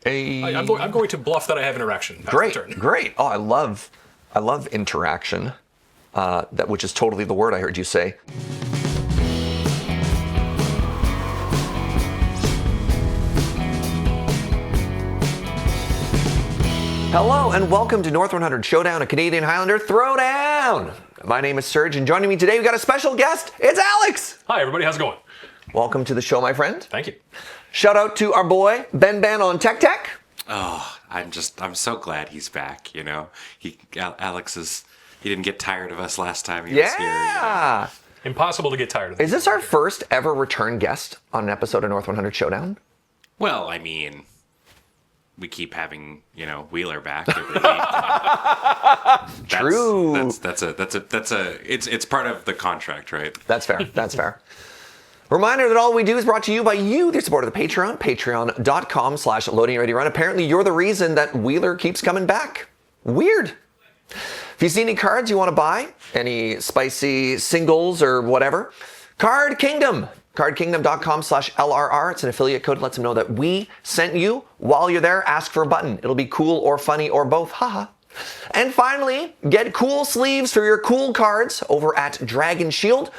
I'm going to bluff that I have interaction. Great, great. Oh, I love interaction. Which is totally the word I heard you say. Hello and welcome to North 100 Showdown, a Canadian Highlander Throwdown. My name is Serge, and joining me today we got a special guest. It's Alex. Hi everybody, how's it going? Welcome to the show, my friend. Thank you. Shout out to our boy Ben on Tech. Oh, I'm so glad he's back. You know, Alex he didn't get tired of us last time he was here. Yeah. Impossible to get tired of. Is this our first ever return guest on an episode of North 100 Showdown? Well, I mean, we keep having, Wheeler back every week. True. It's part of the contract, right? That's fair. That's fair. Reminder that all we do is brought to you by you, the supporter of the Patreon, patreon.com/loadingreadyrun. Apparently, you're the reason that Wheeler keeps coming back. Weird. If you see any cards you want to buy, any spicy singles or whatever, Card Kingdom. cardkingdom.com/LRR. It's an affiliate code that lets them know that we sent you. While you're there, ask for a button. It'll be cool or funny or both. Haha. And finally, get cool sleeves for your cool cards over at Dragon Shield.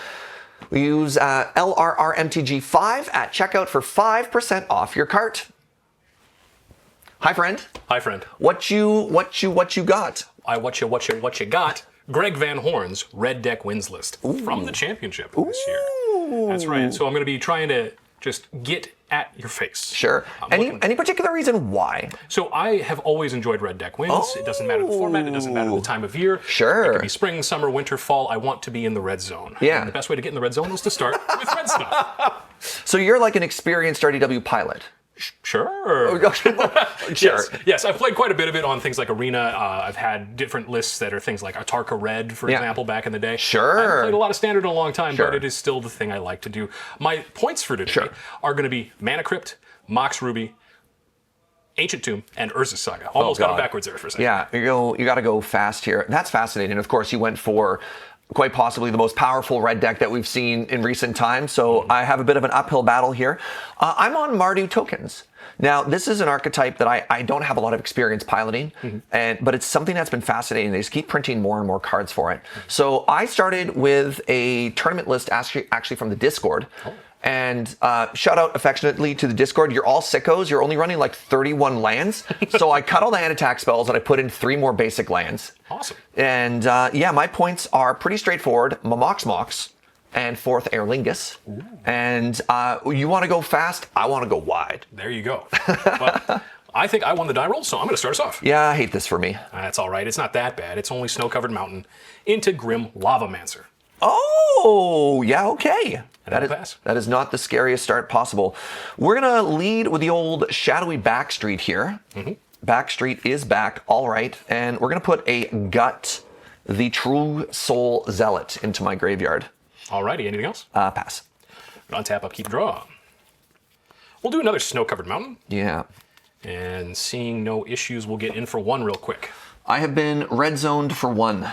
We use LRRMTG 5 at checkout for 5% off your cart. Hi, friend. Hi, friend. What you got? What you got? Greg Van Horn's Red Deck wins list from the championship this year. That's right. So I'm going to be trying to just get at your face. Sure. Any particular reason why? So I have always enjoyed Red Deck wins. Oh. It doesn't matter the format. It doesn't matter the time of year. Sure. It could be spring, summer, winter, fall. I want to be in the red zone. Yeah. And the best way to get in the red zone is to start with red stuff. So you're like an experienced RDW pilot. Sure. Sure. Yes, I've played quite a bit of it on things like Arena. I've had different lists that are things like Atarka Red, for example, back in the day. Sure. I haven't played a lot of Standard in a long time, Sure. but it is still the thing I like to do. My points for today are going to be Mana Crypt, Mox Ruby, Ancient Tomb, and Urza's Saga. Almost got it backwards there for a second. Yeah, you got to go fast here. That's fascinating. Of course, you went for quite possibly the most powerful red deck that we've seen in recent times, so I have a bit of an uphill battle here. I'm on Mardu tokens. Now, this is an archetype that I don't have a lot of experience piloting, but it's something that's been fascinating. They just keep printing more and more cards for it. So I started with a tournament list actually from the Discord. And shout out affectionately to the Discord. You're all sickos. You're only running like 31 lands. So I cut all the hand attack spells and I put in 3 more basic lands. Awesome. And yeah, my points are pretty straightforward. Mox, and 4th Aerlingus. Ooh. And you want to go fast, I want to go wide. There you go. Well, I think I won the die roll, so I'm going to start us off. Yeah, I hate this for me. That's all right. It's not that bad. It's only Snow-Covered Mountain into Grim Lavamancer. Oh, yeah, okay. Pass. That is not the scariest start possible. We're going to lead with the old shadowy Backstreet here. Backstreet is back, all right. And we're going to put a Gut, the True Soul Zealot, into my graveyard. Alrighty, anything else? Pass. Untap, upkeep, draw. We'll do another Snow-Covered Mountain. Yeah. And seeing no issues, we'll get in for 1 real quick. I have been red zoned for 1.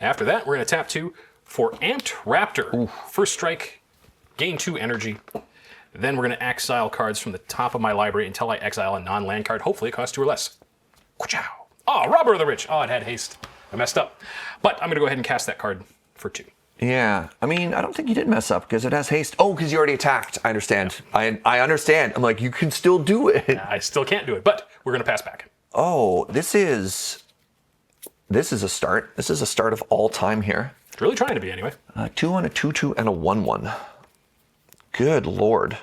After that, we're going to tap 2 for Amped Raptor. Ooh. First strike, gain 2 energy. Then we're going to exile cards from the top of my library until I exile a non-land card. Hopefully it costs 2 or less. Ka-chow. Oh, Robber of the Rich. Oh, it had haste. I messed up. But I'm going to go ahead and cast that card for 2. Yeah, I mean, I don't think you did mess up because it has haste. Oh, because you already attacked. I understand. Yeah. I understand. I'm like, you can still do it. I still can't do it, but we're going to pass back. Oh, this is a start. This is a start of all time here. It's really trying to be anyway. 2 on a 2/2 and a 1/1. Good Lord.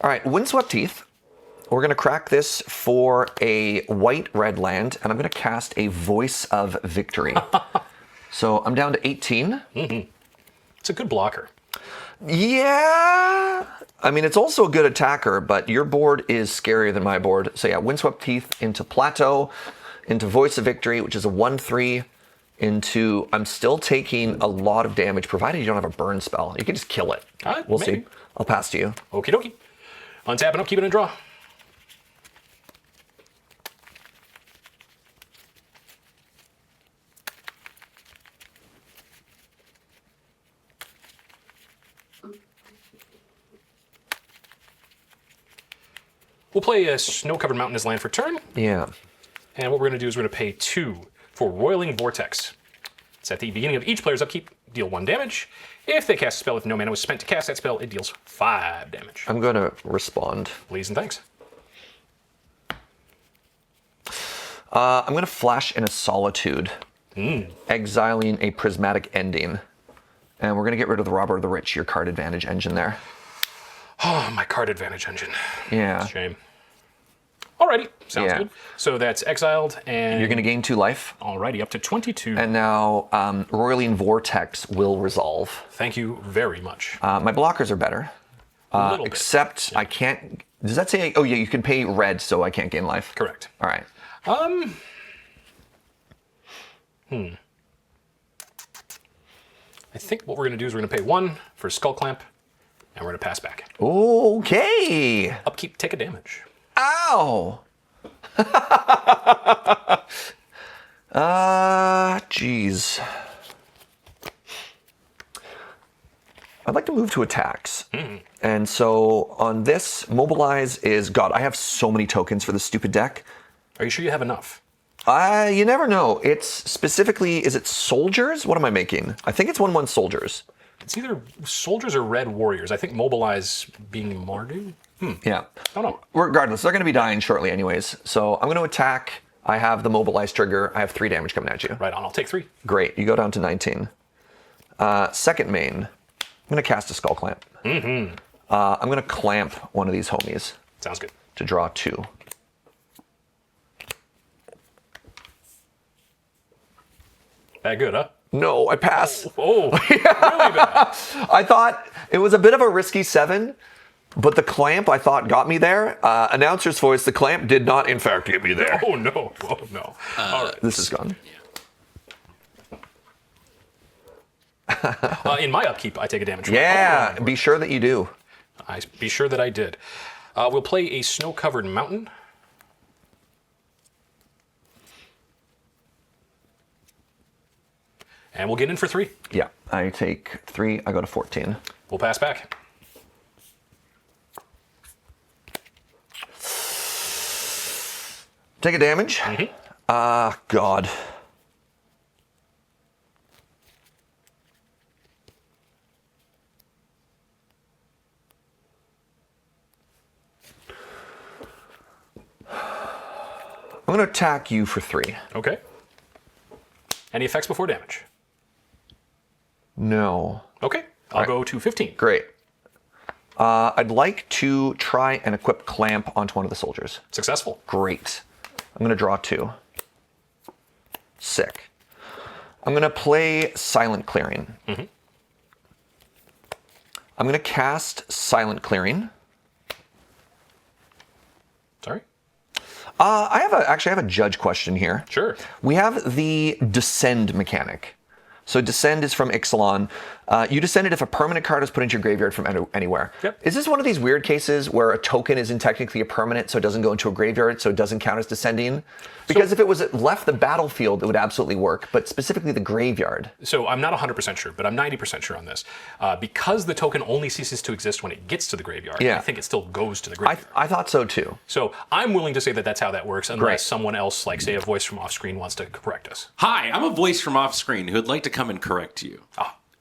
All right, Windswept Teeth. We're going to crack this for a white-red land, and I'm going to cast a Voice of Victory. So I'm down to 18. It's a good blocker. Yeah. I mean, it's also a good attacker, but your board is scarier than my board. So yeah, Windswept Teeth into Plateau, into Voice of Victory, which is a 1/3, into... I'm still taking a lot of damage, provided you don't have a burn spell. You can just kill it. We'll see. I'll pass to you. Okie dokie. Untap and upkeep it and draw. We'll play a Snow-Covered Mountain as land for turn. Yeah. And what we're going to do is we're going to pay 2 for Roiling Vortex. It's at the beginning of each player's upkeep, deal 1 damage. If they cast a spell, if no mana was spent to cast that spell, it deals 5 damage. I'm going to respond. Please and thanks. I'm going to flash in a Solitude, exiling a Prismatic Ending. And we're going to get rid of the Robber of the Rich, your card advantage engine there. Oh, my card advantage engine. Yeah. Shame. Alrighty, sounds Yeah. good. So that's exiled, and You're going to gain 2 life. alrighty, up to 22. And now Roiling Vortex will resolve. Thank you very much. My blockers are better. A little bit. Except I can't... Does that say... Oh, yeah, you can pay red, so I can't gain life. Correct. All right. I think what we're going to do is we're going to pay 1 for Skull Clamp, and we're going to pass back. Okay. Upkeep, take a damage. Ow. Jeez. I'd like to move to attacks. And so on this, mobilize is... God, I have so many tokens for this stupid deck. Are you sure you have enough? You never know. It's specifically... Is it soldiers? What am I making? I think it's 1/1 soldiers. It's either soldiers or red warriors. I think mobilize being Mardu. Yeah. Oh no. Regardless, they're going to be dying shortly anyways. So I'm going to attack. I have the mobilize trigger. I have 3 damage coming at you. Right on. I'll take 3. Great. You go down to 19. Second main. I'm going to cast a Skull Clamp. I'm going to clamp one of these homies Sounds good. to draw 2. That good, huh? No, I pass. Oh, really bad. I thought it was a bit of a risky 7, but the clamp I thought got me there. Announcer's voice, the clamp did not in fact get me there. Oh no. Oh no. All right. This is gone. In my upkeep, I take a damage. Yeah, Oh, be sure that you do. I be sure that I did. We'll play a Snow-Covered Mountain. And we'll get in for 3. Yeah, I take 3, I go to 14. We'll pass back. Take a damage. God. I'm going to attack you for 3. Okay. Any effects before damage? No. Okay. I'll go to 15. Great. I'd like to try and equip Clamp onto one of the soldiers. Successful. Great. I'm going to draw 2. Sick. I'm going to play Silent Clearing. I'm going to cast Silent Clearing. Sorry? Actually, I have a judge question here. Sure. We have the Descend mechanic. So Descend is from Ixalan. You descend it if a permanent card is put into your graveyard from anywhere. Yep. Is this one of these weird cases where a token isn't technically a permanent, so it doesn't go into a graveyard, so it doesn't count as descending? Because if it was left the battlefield, it would absolutely work, but specifically the graveyard. So I'm not 100% sure, but I'm 90% sure on this. Because the token only ceases to exist when it gets to the graveyard, Yeah. I think it still goes to the graveyard. I thought so too. So I'm willing to say that that's how that works, unless Great. someone else, like say a voice from off screen, wants to correct us. Hi, I'm a voice from off screen who would like to come and correct you.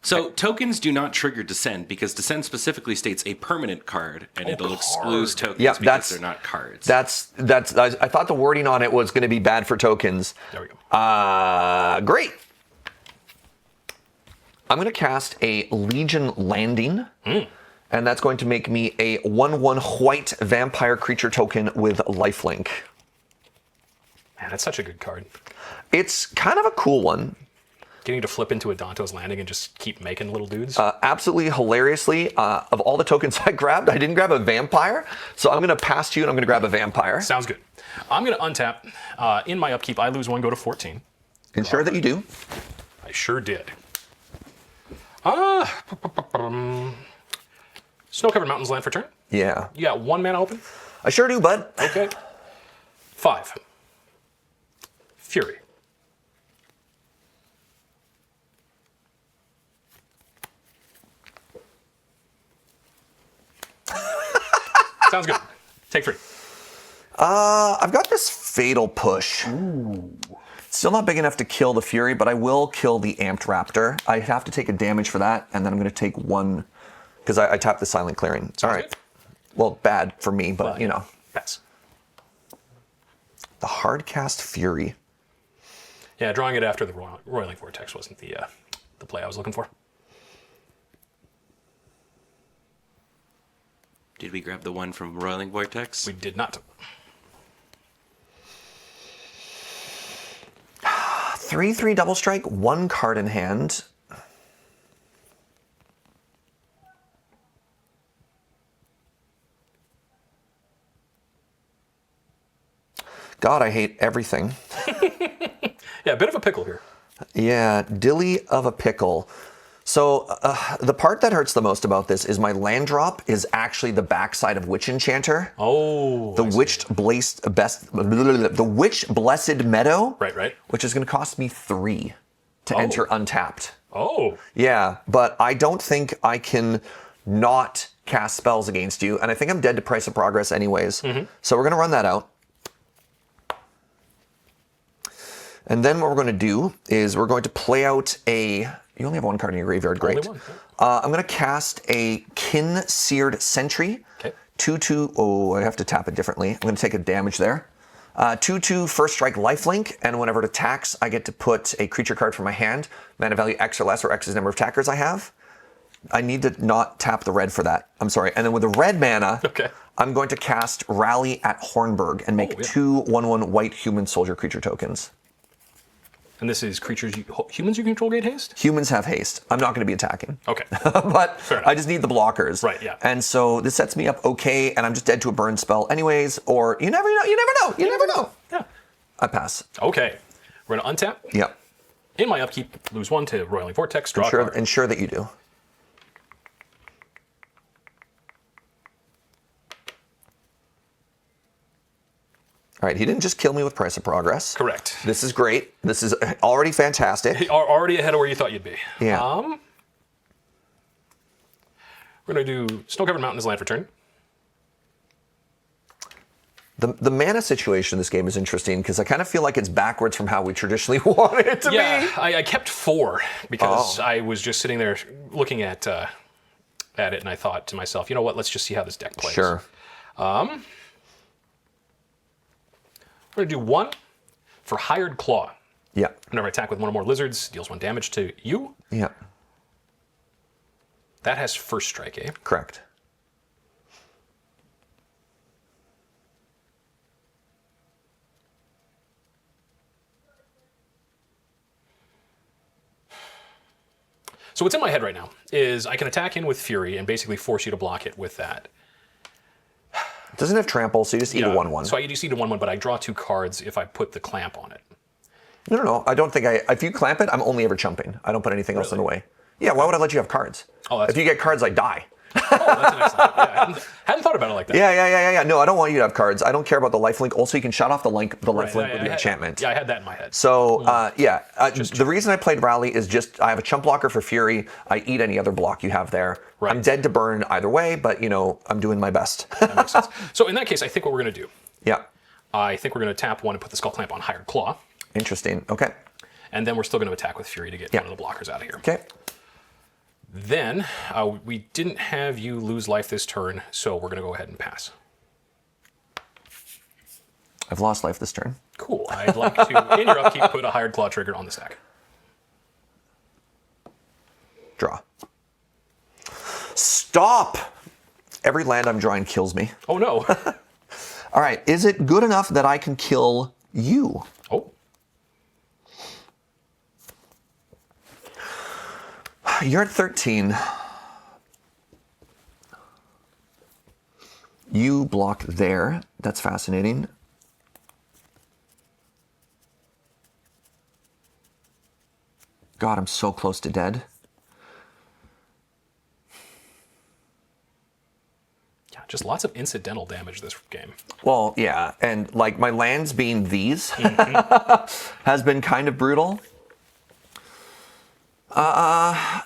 So tokens do not trigger Descend because Descend specifically states a permanent card, and it'll exclude tokens Yeah, because they're not cards. I thought the wording on it was going to be bad for tokens. There we go. Great. I'm going to cast a Legion Landing, and that's going to make me a 1/1 white vampire creature token with lifelink. Man, that's such a good card. It's kind of a cool one. Getting to flip into a Danto's Landing and just keep making little dudes. Absolutely hilariously, of all the tokens I grabbed, I didn't grab a vampire, so I'm going to pass to you and I'm going to grab a vampire. Sounds good. I'm going to untap. In my upkeep, I lose 1, go to 14. Ensure that you do. I sure did. Snow-Covered Mountains land for turn. Yeah. You got 1 mana open? I sure do, bud. Okay. 5. Fury. Sounds good. Take 3. I've got this Fatal Push. Ooh. Still not big enough to kill the Fury, but I will kill the Amped Raptor. I have to take a damage for that, and then I'm going to take one, because I tapped the Silent Clearing. All right. Good. Well, bad for me, but you know. Pass. The Hardcast Fury. Yeah, drawing it after the Roiling Vortex wasn't the play I was looking for. Did we grab the one from Roiling Vortex? We did not. 3/3 double strike, 1 card in hand. God, I hate everything. Yeah, a bit of a pickle here. Yeah, dilly of a pickle. So the part that hurts the most about this is my land drop is actually the backside of Witch Enchanter. Oh. The Witched Blessed Meadow. Right. Which is going to cost me 3 to enter untapped. Oh. Yeah, but I don't think I can not cast spells against you, and I think I'm dead to Price of Progress anyways. So we're going to run that out. And then what we're going to do is we're going to play out a... You only have 1 card in your graveyard, great. Only one, yeah. I'm going to cast a Kin-Seared Sentry. Okay. 2/2, oh, I have to tap it differently. I'm going to take a damage there. 2/2 First Strike Lifelink, and whenever it attacks, I get to put a creature card from my hand, mana value X or less, or X is the number of attackers I have. I need to not tap the red for that. I'm sorry. And then with the red mana, I'm going to cast Rally at Hornburg and make 2 1/1 white human soldier creature tokens. And this is humans you control gain haste? Humans have haste. I'm not going to be attacking. Okay. But I just need the blockers. Right, yeah. And so this sets me up okay, and I'm just dead to a burn spell anyways, or you never know. Yeah. I pass. Okay. We're going to untap. Yep. In my upkeep, lose 1 to Roiling Vortex, draw a card. Ensure that you do. All right, he didn't just kill me with Price of Progress. Correct. This is great. This is already fantastic. You are already ahead of where you thought you'd be. Yeah. We're going to do Snow-Covered Mountain as land for turn. The mana situation in this game is interesting because I kind of feel like it's backwards from how we traditionally want it to be. Yeah, I kept 4 because I was just sitting there looking at it, and I thought to myself, you know what, let's just see how this deck plays. Sure. We're going to do 1 for Hired Claw. Yeah. Whenever I attack with 1 or more lizards, deals 1 damage to you. Yeah. That has first strike, eh? Correct. So what's in my head right now is I can attack in with Fury and basically force you to block it with that. It doesn't have trample, so you just eat a 1/1. So I just eat a 1/1, but I draw 2 cards if I put the clamp on it. No. I don't think if you clamp it, I'm only ever chumping. I don't put anything else in the way. Yeah, why would I let you have cards? Oh, that's if you get cards, I die. Oh, that's an excellent. Yeah, I hadn't thought about it like that. Yeah. No, I don't want you to have cards. I don't care about the lifelink. Also, you can shut off the lifelink with your enchantment. Yeah, I had that in my head. So, the reason I played Rally is just I have a chump blocker for Fury. I eat any other block you have there. Right. I'm dead to burn either way, but, I'm doing my best. That makes sense. So in that case, I think what we're going to do, Yeah. I think we're going to tap 1 and put the Skull Clamp on Hired Claw. Interesting. Okay. And then we're still going to attack with Fury to get one of the blockers out of here. Okay. Then we didn't have you lose life this turn, so we're going to go ahead and pass. I've lost life this turn. Cool. I'd like to, in your upkeep, put a Hired Claw trigger on the stack. Draw. Stop! Every land I'm drawing kills me. Oh, no. All right. Is it good enough that I can kill you? Oh. You're at 13. You block there. That's fascinating. God, I'm so close to dead. Yeah, just lots of incidental damage this game. Well, yeah, and like my lands being these has been kind of brutal.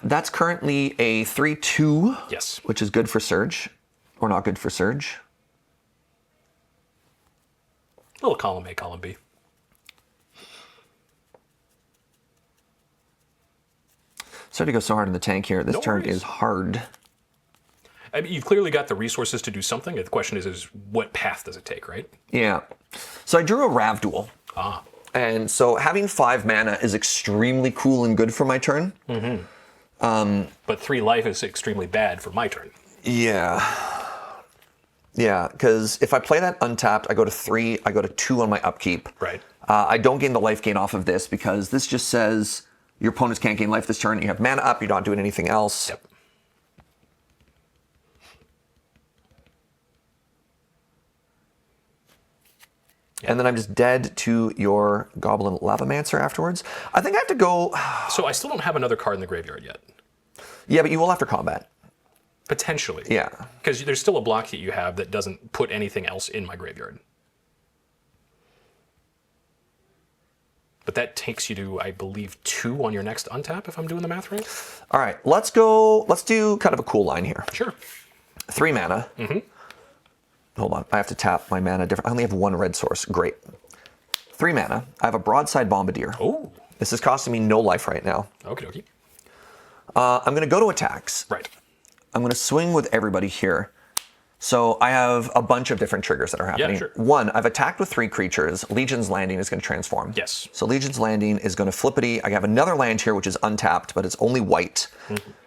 That's currently a 3/2. Yes. Which is good for Surge, or not good for Surge. Little column A, column B. Sorry to go so hard in the tank here. This No turn worries. is hard. I mean, you've clearly got the resources to do something. The question is what path does it take, right? Yeah. So I drew a Rav Duel. Ah. And so having 5 mana is extremely cool and good for my turn. But 3 life is extremely bad for my turn. Yeah. Yeah, because if I play that untapped, I go to 3, I go to 2 on my upkeep. Right. I don't gain the life gain off of this because this just says your opponents can't gain life this turn. You have mana up, you're not doing anything else. Yep. And then I'm just dead to your Goblin Lavamancer afterwards. I think I have to go... So I still don't have another card in the graveyard yet. Yeah, but you will after combat. Potentially. Yeah. Because there's still a block that you have that doesn't put anything else in my graveyard. But that takes you to, I believe, 2 on your next untap, if I'm doing the math right. All right, let's go... Let's do kind of a cool line here. Sure. 3 mana. Hold on, I have to tap my mana different. I only have 1 red source. Great. 3 mana. I have a Broadside Bombardier. Oh. This is costing me no life right now. Okie dokie. I'm going to go to attacks. Right. I'm going to swing with everybody here. So I have a bunch of different triggers that are happening. sure. 1, I've attacked with 3 creatures. Legion's Landing is going to transform. Yes. So Legion's Landing is going to flippity. I have another land here which is untapped, but it's only white.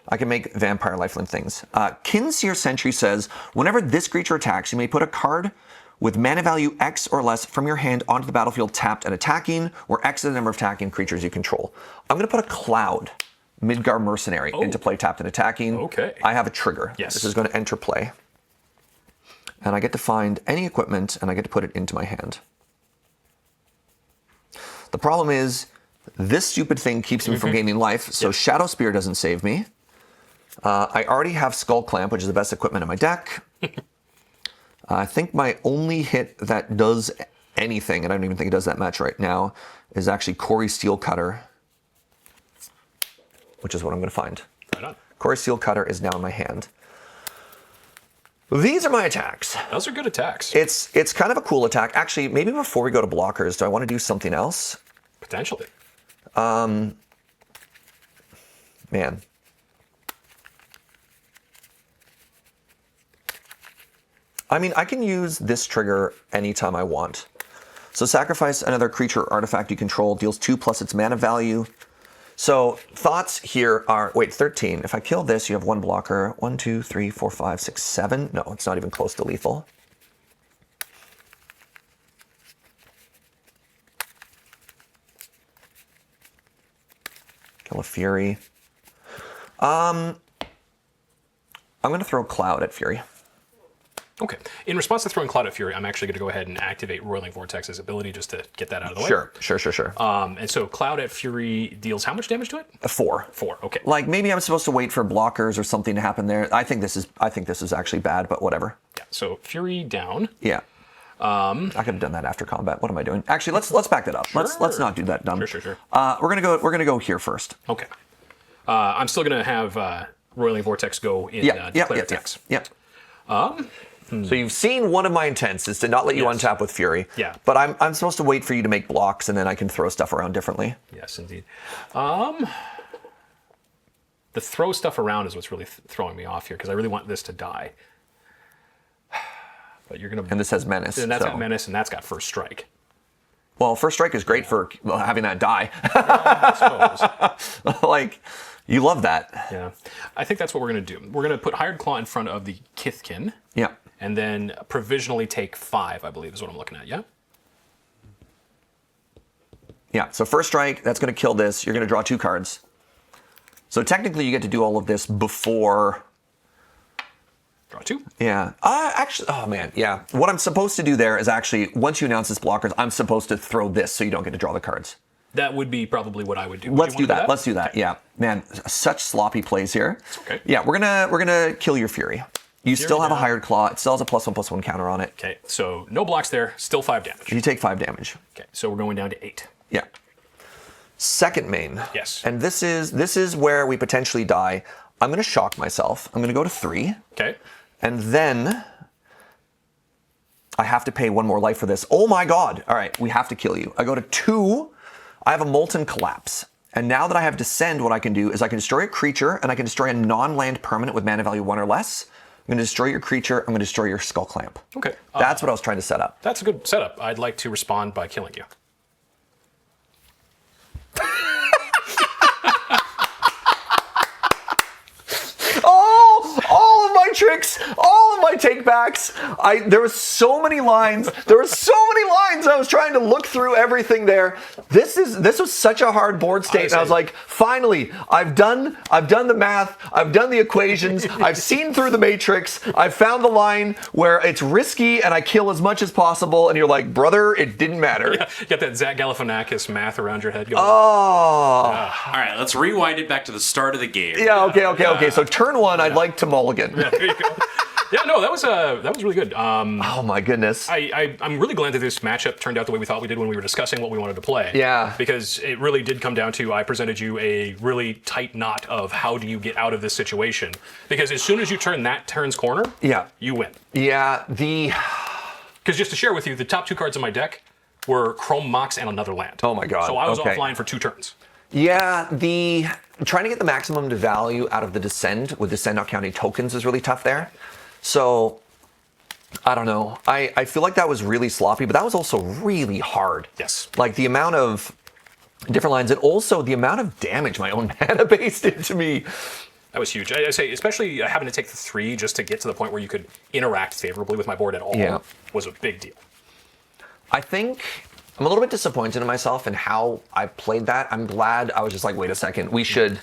I can make vampire lifelink things. Kinseer Sentry says, whenever this creature attacks, you may put a card with mana value X or less from your hand onto the battlefield tapped and attacking, where X is the number of attacking creatures you control. I'm going to put a Cloud, Midgar Mercenary, into play tapped and attacking. Okay. I have a trigger. Yes. This is going to enter play. And I get to find any equipment and I get to put it into my hand. The problem is, this stupid thing keeps me from gaining life, so Shadow Spear doesn't save me. I already have Skull Clamp, which is the best equipment in my deck. I think my only hit that does anything, and I don't even think it does that much right now, is actually Corey Steel Cutter, which is what I'm going to find. Right on. Corey Steel Cutter is now in my hand. These are my attacks. Those are good attacks. It's kind of a cool attack. Actually, maybe before we go to blockers, do I want to do something else? Potentially. Man. I mean, I can use this trigger anytime I want. So sacrifice another creature or artifact you control, deals 2 plus its mana value. So thoughts here are, wait, 13. If I kill this, you have 1 blocker. 1, 2, 3, 4, 5, 6, 7. No, it's not even close to lethal. Kill a Fury. I'm going to throw Cloud at Fury. Okay. In response to throwing Cloud at Fury, I'm actually going to go ahead and activate Roiling Vortex's ability just to get that out of the way. Sure. And so Cloud at Fury deals how much damage to it? 4. 4. Okay. Like maybe I'm supposed to wait for blockers or something to happen there. I think this is actually bad, but whatever. Yeah. So Fury down. Yeah. I could have done that after combat. What am I doing? Actually, let's back that up. Sure. Let's not do that dumb. Sure. We're gonna go here first. Okay. I'm still going to have Roiling Vortex go in declare attacks. Yeah. So you've seen one of my intents is to not let you Yes. untap with Fury. Yeah. But I'm supposed to wait for you to make blocks and then I can throw stuff around differently. Yes, indeed. The throw stuff around is what's really throwing me off here because I really want this to die. But you're going to... And this has menace. And that's so. got menace and that's got first strike. Well, first strike is great for having that die. I suppose. Like, you love that. Yeah. I think that's what we're going to do. We're going to put Hired Claw in front of the Kithkin. Yeah. And then provisionally take 5, I believe, is what I'm looking at, yeah? Yeah, so first strike, that's going to kill this. You're going to draw 2 cards. So technically, you get to do all of this before... Draw 2. Yeah. Actually, oh man, yeah. What I'm supposed to do there is actually, once you announce this blockers, I'm supposed to throw this so you don't get to draw the cards. That would be probably what I would do. Let's do that. Let's do that. Okay. Yeah. Man, such sloppy plays here. It's okay. Yeah, we're gonna kill your Fury. You Fury still have down. a Hired Claw. It still has a +1/+1 counter on it. Okay, so no blocks there, still 5 damage. You take 5 damage. Okay, so we're going down to 8. Yeah. Second main. Yes. And this is where we potentially die. I'm gonna shock myself. I'm gonna go to 3. Okay. And then I have to pay 1 more life for this. Oh my god. All right, we have to kill you. I go to 2. I have a Molten Collapse. And now that I have Descend, what I can do is I can destroy a creature, and I can destroy a non-land permanent with mana value 1 or less. I'm going to destroy your creature. I'm going to destroy your Skull Clamp. Okay. That's what I was trying to set up. That's a good setup. I'd like to respond by killing you. All of my tricks, all of my takebacks. There were so many lines. I was trying to look through everything there. This was such a hard board state. And I was like, finally, I've done the math. I've done the equations. I've seen through the matrix. I've found the line where it's risky and I kill as much as possible. And you're like, brother, it didn't matter. Yeah, you got that Zach Galifianakis math around your head going. Oh. All right, let's rewind it back to the start of the game. Yeah. Okay. So turn 1, I'd like to mulligan. Yeah, there you go. Yeah, no, that was really good. Oh my goodness. I'm really glad that this matchup turned out the way we thought we did when we were discussing what we wanted to play. Yeah. Because it really did come down to I presented you a really tight knot of how do you get out of this situation. Because as soon as you turn that turn's corner, Yeah. you win. Yeah. Because just to share with you, the top 2 cards in my deck were Chrome Mox and another land. Oh my god. So I was Okay. offline for 2 turns. Yeah, trying to get the maximum value out of the Descend with Descend not counting tokens is really tough there. So, I don't know. I feel like that was really sloppy, but that was also really hard. Yes. Like the amount of different lines and also the amount of damage my own mana base did to me. That was huge. I say, especially having to take the 3 just to get to the point where you could interact favorably with my board at all was a big deal. I think I'm a little bit disappointed in myself and how I played that. I'm glad I was just like, wait a second, we should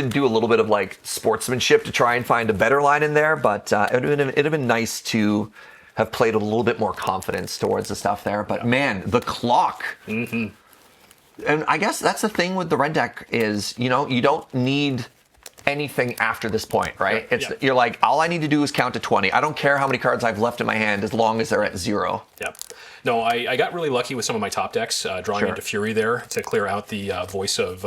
do a little bit of like sportsmanship to try and find a better line in there. But it'd have been nice to have played with a little bit more confidence towards the stuff there. But man, the clock. Mm-hmm. And I guess that's the thing with the red deck is, you don't need anything after this point, right? You're like, all I need to do is count to 20. I don't care how many cards I've left in my hand as long as they're at 0. Yeah. No, I got really lucky with some of my top decks, drawing into Fury there to clear out the voice of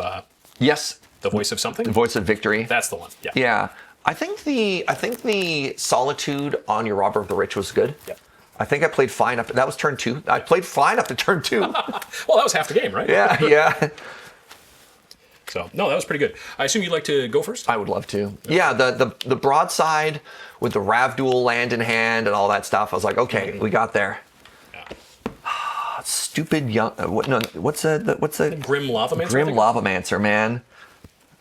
Yes. the voice of something. The voice of victory. That's the one. Yeah. Yeah. I think the Solitude on your Robber of the Rich was good. Yep. I think I played fine up to, that was turn 2. I played fine up to turn 2. Well, that was half the game, right? Yeah. So, no, that was pretty good. I assume you'd like to go first? I would love to. Yeah, the broadside with the Ravduel land in hand and all that stuff. I was like, okay, we got there. Yeah. Stupid young. What's a Grim Lavamancer? Grim Lavamancer, man.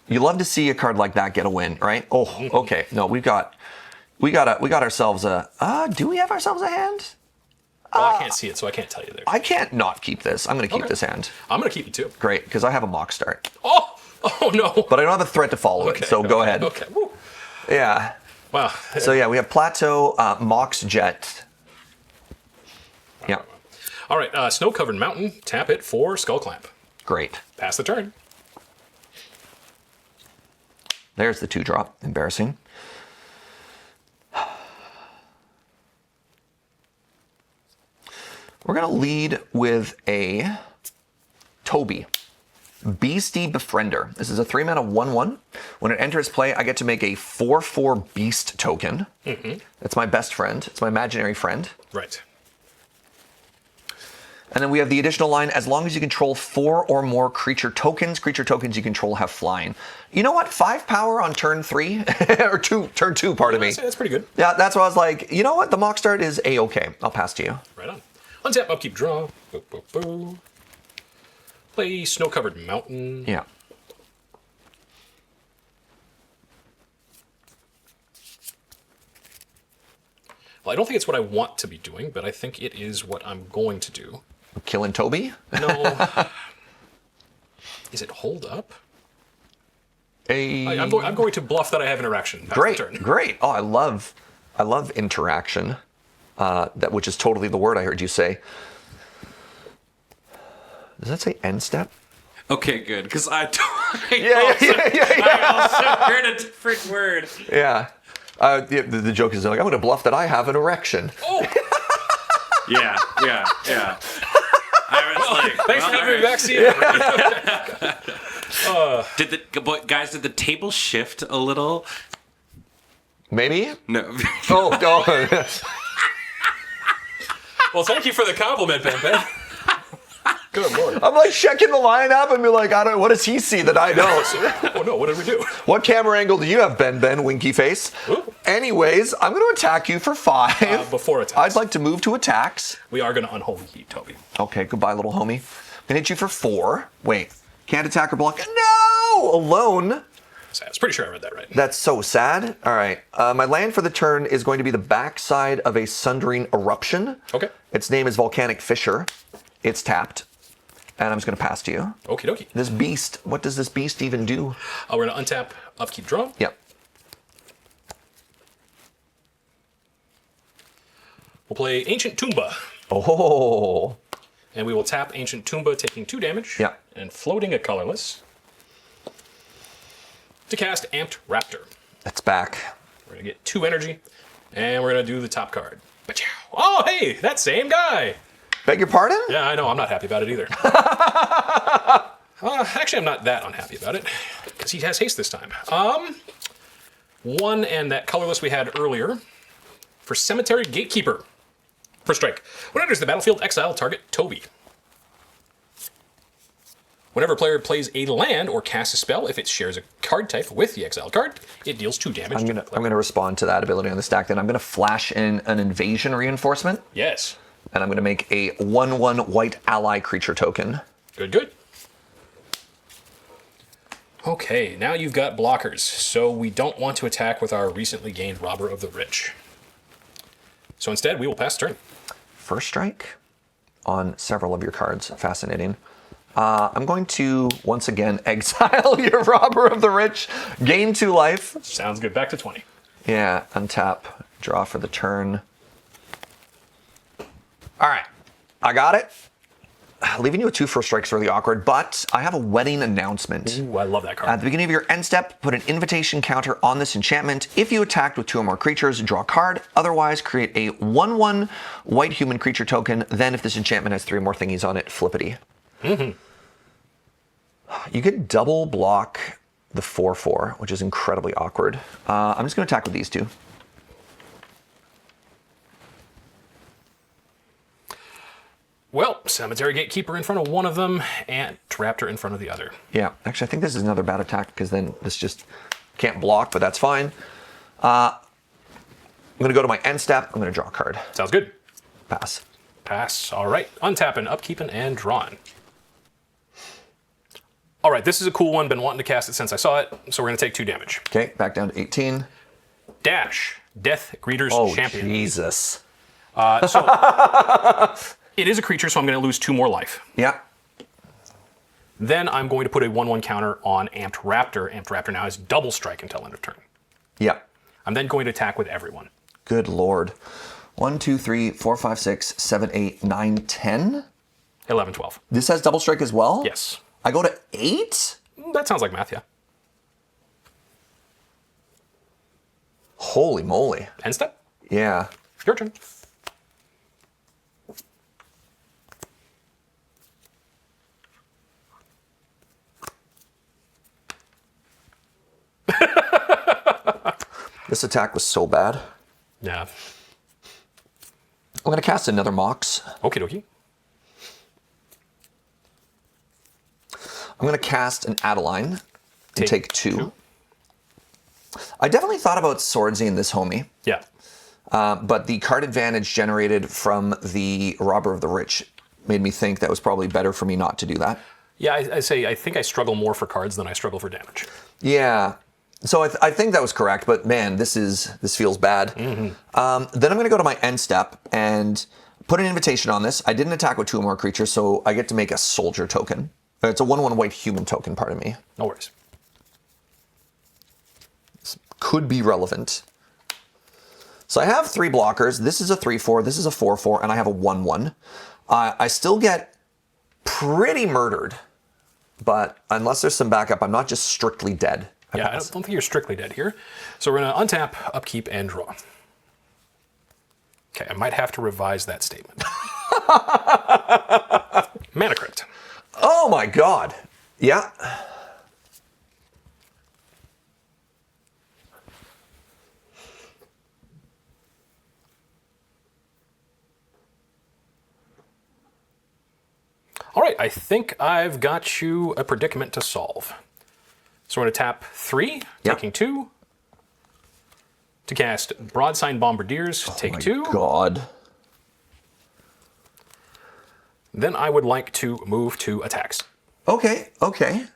You love to see a card like that get a win, right? Oh, okay. No, we got ourselves a. Do we have ourselves a hand? Well, I can't see it, so I can't tell you there. I can't not keep this. I'm going to keep this hand. I'm going to keep it too. Great, because I have a mock start. Oh no. But I don't have a threat to follow it, so go ahead. Okay. Woo. Yeah. Wow. So yeah, we have Plateau, Mox Jet. Yeah. All right, Snow-Covered Mountain. Tap it for Skull Clamp. Great. Pass the turn. There's the 2-drop. Embarrassing. We're going to lead with a Toby. Beastie Befriender. This is a 3-mana 1/1. When it enters play, I get to make a 4/4 beast token. It's my best friend. It's my imaginary friend. Right. And then we have the additional line, as long as you control 4 or more creature tokens you control have flying. You know what? 5 power on turn 3, or turn 2, pardon me. That's pretty good. Yeah, that's why I was like, you know what? The mock start is A-okay. I'll pass to you. Right on. Untap, upkeep, draw. Boo, boo, boo. Play Snow-Covered Mountain. Yeah. Well, I don't think it's what I want to be doing, but I think it is what I'm going to do. Killing Toby? No. Is it hold up? I'm going to bluff that I have interaction. Pass the turn. Great. Oh, I love interaction. Which is totally the word I heard you say. Does that say end step? Okay, good, because I also heard a different word. Yeah. The joke is like, I'm going to bluff that I have an erection. Oh! Yeah. I was like, Thanks for having me back, see guys, did the table shift a little? Maybe? No. Oh, Well, thank you for the compliment, Ben Ben. Good lord. I'm like checking the lineup and be like, I don't. What does he see that I don't? Oh no, what did we do? What camera angle do you have, Ben? Winky face. Ooh. Anyways, I'm going to attack you for 5. Before attacks. I'd like to move to attacks. We are going to unholy heat, Toby. Okay, goodbye, little homie. I'm going to hit you for 4. Wait, can't attack or block. No! Alone. So I was pretty sure I read that right. That's so sad. All right. My land for the turn is going to be the backside of a Sundering Eruption. Okay. Its name is Volcanic Fissure. It's tapped. And I'm just going to pass to you. Okie dokie. This beast, what does this beast even do? We're going to untap, upkeep, draw. Yep. We'll play Ancient Toomba. Oh. And we will tap Ancient Toomba, taking 2 damage. Yeah. And floating a colorless. To cast Amped Raptor. It's back. We're going to get 2 energy. And we're going to do the top card. Ba-chow. Oh, hey, that same guy. Beg your pardon? Yeah, I know. I'm not happy about it either. Actually, I'm not that unhappy about it. Because he has haste this time. 1 and that colorless we had earlier. For Cemetery Gatekeeper. For strike. When it enters the battlefield, exile target Toby. Whenever a player plays a land or casts a spell, if it shares a card type with the exiled card, it deals 2 damage. I'm gonna respond to that ability on the stack. Then I'm gonna flash in an invasion reinforcement, Yes. and I'm gonna make a 1/1 white ally creature token. Good, good. Okay, now you've got blockers, so we don't want to attack with our recently gained Robber of the Rich. So instead, we will pass turn. First strike on several of your cards. Fascinating. I'm going to once again exile your Robber of the Rich. Gain 2 life. Sounds good. Back to 20. Yeah, untap, draw for the turn. All right, I got it. Leaving you with 2 first strikes really awkward, but I have a wedding announcement. Ooh, I love that At card. the beginning of your end step, put an invitation counter on this enchantment. If you attacked with 2 or more creatures, draw a card. Otherwise, create a 1/1 white human creature token. Then, if this enchantment has 3 more thingies on it, flippity. You could double block the 4/4, which is incredibly awkward. I'm just going to attack with these 2. Well, Cemetery Gatekeeper in front of one of them, and Raptor in front of the other. Yeah, actually, I think this is another bad attack because then this just can't block, but that's fine. I'm going to go to my end step. I'm going to draw a card. Sounds good. Pass. Pass. All right. Untapping, upkeeping, and drawing. All right, this is a cool one. Been wanting to cast it since I saw it, so we're going to take 2 damage. Okay, back down to 18. Dash. Death Greeter's Oh, Champion. Jesus. It is a creature, so I'm going to lose 2 more life. Yeah. Then I'm going to put a 1/1 counter on Amped Raptor. Amped Raptor now has double strike until end of turn. Yeah. I'm then going to attack with everyone. Good Lord. 1, 2, 3, 4, 5, 6, 7, 8, 9, 10. 11, 12. This has double strike as well? Yes. I go to 8? That sounds like math, yeah. Holy moly. End step. Yeah. Your turn. This attack was so bad. Yeah. I'm going to cast another Mox. Okie dokie. I'm going to cast an Adeline and take 2. 2. I definitely thought about Swordsy in this homie, Yeah. but the card advantage generated from the Robber of the Rich made me think that was probably better for me not to do that. Yeah, I think I struggle more for cards than I struggle for damage. Yeah. So I think that was correct, but man, this feels bad. Then I'm going to go to my end step and put an invitation on this. I didn't attack with 2 or more creatures, so I get to make a soldier token. It's a 1/1 white human token, pardon me. No worries. This could be relevant. So I have 3 blockers. This is a 3/4, this is a 4/4, and I have a 1/1. I still get pretty murdered, but unless there's some backup, I'm not just strictly dead. Yeah, I don't think you're strictly dead here. So we're going to untap, upkeep, and draw. Okay, I might have to revise that statement. Mana Crypt. Oh my god. Yeah. All right, I think I've got you a predicament to solve. So we're going to tap 3, Yep. taking 2. To cast Broadside Bombardiers, take 2. God. Then I would like to move to attacks. Okay, okay.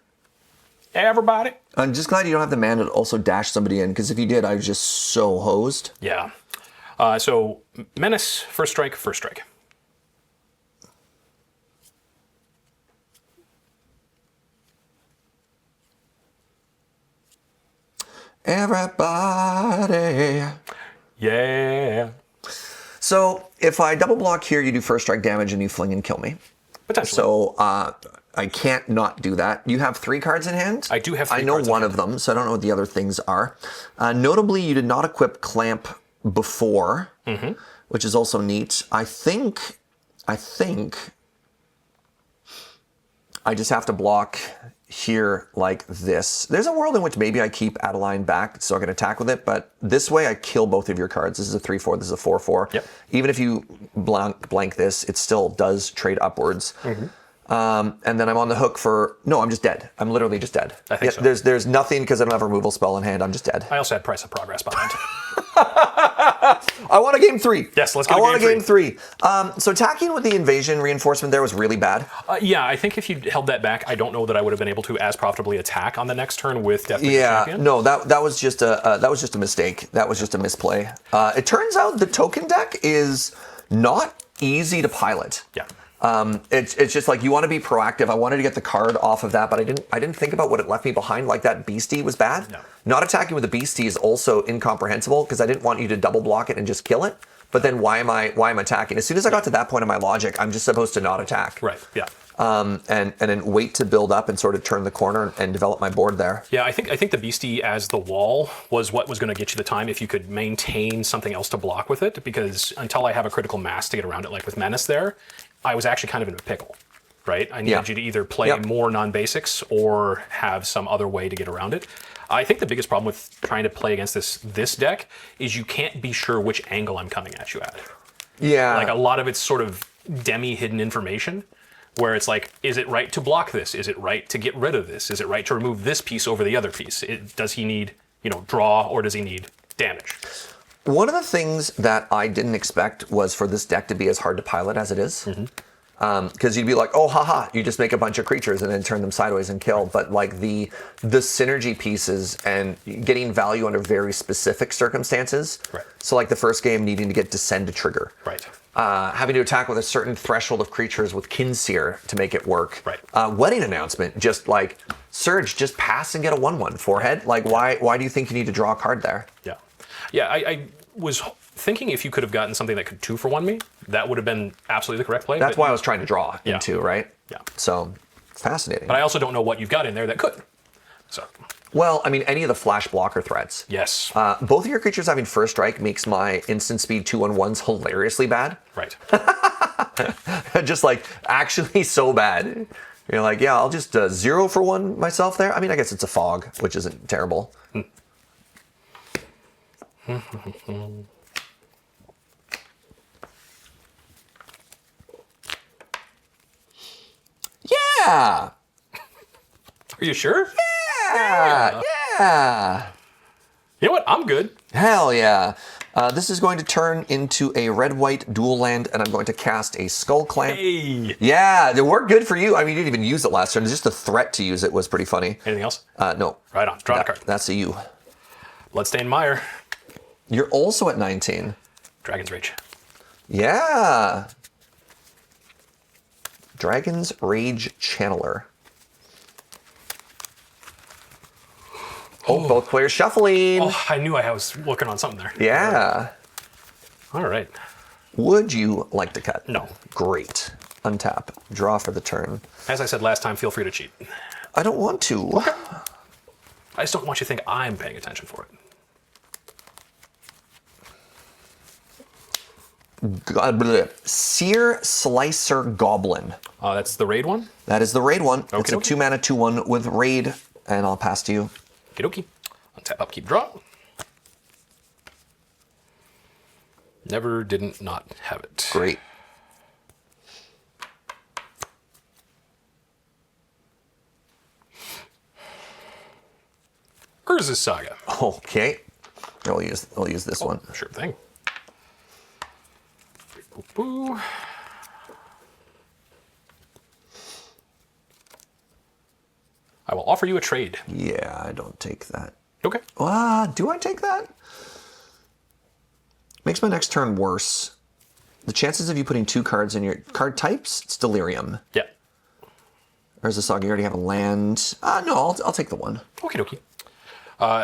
Everybody. I'm just glad you don't have the mana to also dash somebody in, because if you did, I was just so hosed. Yeah. So Menace, first strike, first strike. Everybody. Yeah. So if I double block here, you do first strike damage and you fling and kill me. Potentially. So I can't not do that. You have 3 cards in hand? I do have 3 I know cards in one hand. of them, so I don't know what the other things are. Notably, you did not equip Clamp before, which is also neat. I think I just have to block here like this. There's a world in which maybe I keep Adeline back so I can attack with it, but this way I kill both of your cards. This is a 3/4, this is a 4/4. Yep. Even if you blank this, it still does trade upwards. And then I'm on the hook for... No, I'm just dead. I'm literally just dead. I think so. There's nothing because I don't have a removal spell in hand. I'm just dead. I also had Price of Progress behind. I want a game 3. Yes, let's get I a want game a game 3. So attacking with the invasion reinforcement there was really bad. Yeah, I think if you held that back, I don't know that I would have been able to as profitably attack on the next turn with Death Wish Yeah, Champion. no, that was just a mistake. That was just a misplay. It turns out the token deck is not easy to pilot. Yeah. It's just like you want to be proactive. I wanted to get the card off of that, but I didn't think about what it left me behind. Like that beastie was bad. No. Not attacking with the beastie is also incomprehensible because I didn't want you to double block it and just kill it. But then why am I attacking? As soon as I got to that point in my logic, I'm just supposed to not attack. Right, yeah. And then wait to build up and sort of turn the corner and develop my board there. Yeah, I think the Beastie as the wall was what was going to get you the time if you could maintain something else to block with it, because until I have a critical mass to get around it, like with Menace there, I was actually kind of in a pickle, right? I needed you to either play more non-basics or have some other way to get around it. I think the biggest problem with trying to play against this deck is you can't be sure which angle I'm coming at you at. Yeah. Like a lot of it's sort of demi-hidden information, where it's like, is it right to block this? Is it right to get rid of this? Is it right to remove this piece over the other piece? Does he need, draw, or does he need damage? One of the things that I didn't expect was for this deck to be as hard to pilot as it is. Because you'd be like, oh, haha, you just make a bunch of creatures and then turn them sideways and kill. But like the synergy pieces and getting value under very specific circumstances. Right. So like the first game needing to get Descend to trigger. Right. Having to attack with a certain threshold of creatures with Kinseer to make it work. Right. Wedding announcement, just like, Surge, just pass and get a 1/1 forehead. Like, why do you think you need to draw a card there? Yeah. Yeah, I was thinking if you could have gotten something that could 2-for-1 me, that would have been absolutely the correct play. That's why I was trying to draw Yeah. into, right? Yeah. So, fascinating. But I also don't know what you've got in there that could. So, Well, I mean, any of the flash blocker threats. yes. Both of your creatures having first strike makes my instant speed 2/1s hilariously bad. Right. Just like, actually so bad. You're like, yeah, I'll just 0-for-1 myself there. I mean, I guess it's a fog, which isn't terrible. Yeah! Are you sure? Yeah! You know what? I'm good. Hell yeah. This is going to turn into a red-white dual land, and I'm going to cast a Skull Clamp. Hey. Yeah, it worked good for you. I mean, you didn't even use it last turn. Just the threat to use it was pretty funny. Anything else? No. Right on. Draw a card. That's a you. Bloodstained Mire. You're also at 19. Dragon's Rage. Yeah. Dragon's Rage Channeler. Oh, both players shuffling. Oh, I knew I was working on something there. Yeah. All right. Would you like to cut? No. Great. Untap. Draw for the turn. As I said last time, feel free to cheat. I don't want to. I just don't want you to think I'm paying attention for it. Sear Slicer Goblin. That's the raid one. That is the raid one. It's a Okey-dokey. 2-mana 2/1 with raid, and I'll pass to you. Okie dokie. Untap, upkeep, draw. Never, didn't, not have it. Great. Urza's Saga. Okay. I'll use this one. Sure thing. Boo. I will offer you a trade. Yeah, I don't take that. Okay. Do I take that? Makes my next turn worse. The chances of you putting 2 cards in your card types, it's Delirium. Yeah. There's a Saga, you already have a land. No, I'll take the 1. Okie dokie.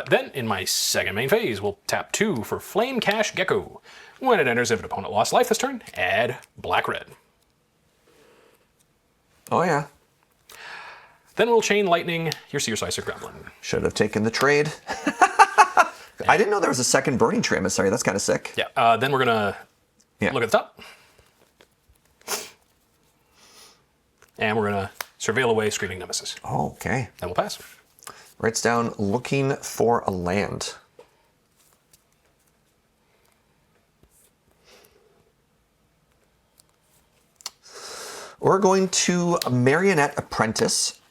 Then, in my second main phase, we'll tap 2 for Flame Cash Gecko. When it enters, if an opponent lost life this turn, add black-red. Oh, yeah. Then we'll Chain Lightning your Seer Slicer Gremlin. Should have taken the trade. I didn't know there was a second Burning Tree Emissary. That's kind of sick. Yeah, then we're going to look at the top. And we're going to Surveil away Screaming Nemesis. Oh, okay. Then we'll pass. Writes down looking for a land. We're going to Marionette Apprentice.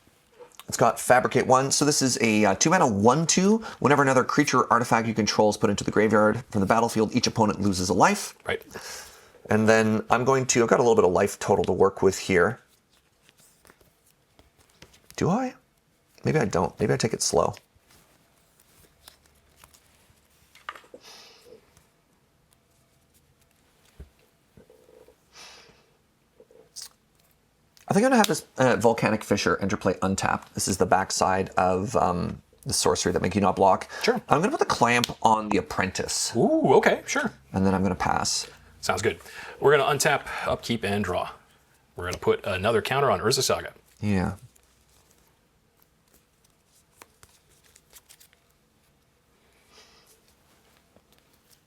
It's got Fabricate 1. So this is a 2-mana 1/2. Whenever another creature or artifact you control is put into the graveyard from the battlefield, each opponent loses a life. Right. And then I've got a little bit of life total to work with here. Do I? Maybe I don't. Maybe I take it slow. I think I'm going to have this Volcanic Fissure interplay untapped. This is the backside of the sorcery that make you not block. Sure. I'm going to put the Clamp on the Apprentice. Ooh, okay, sure. And then I'm going to pass. Sounds good. We're going to untap, upkeep, and draw. We're going to put another counter on Urza Saga. Yeah.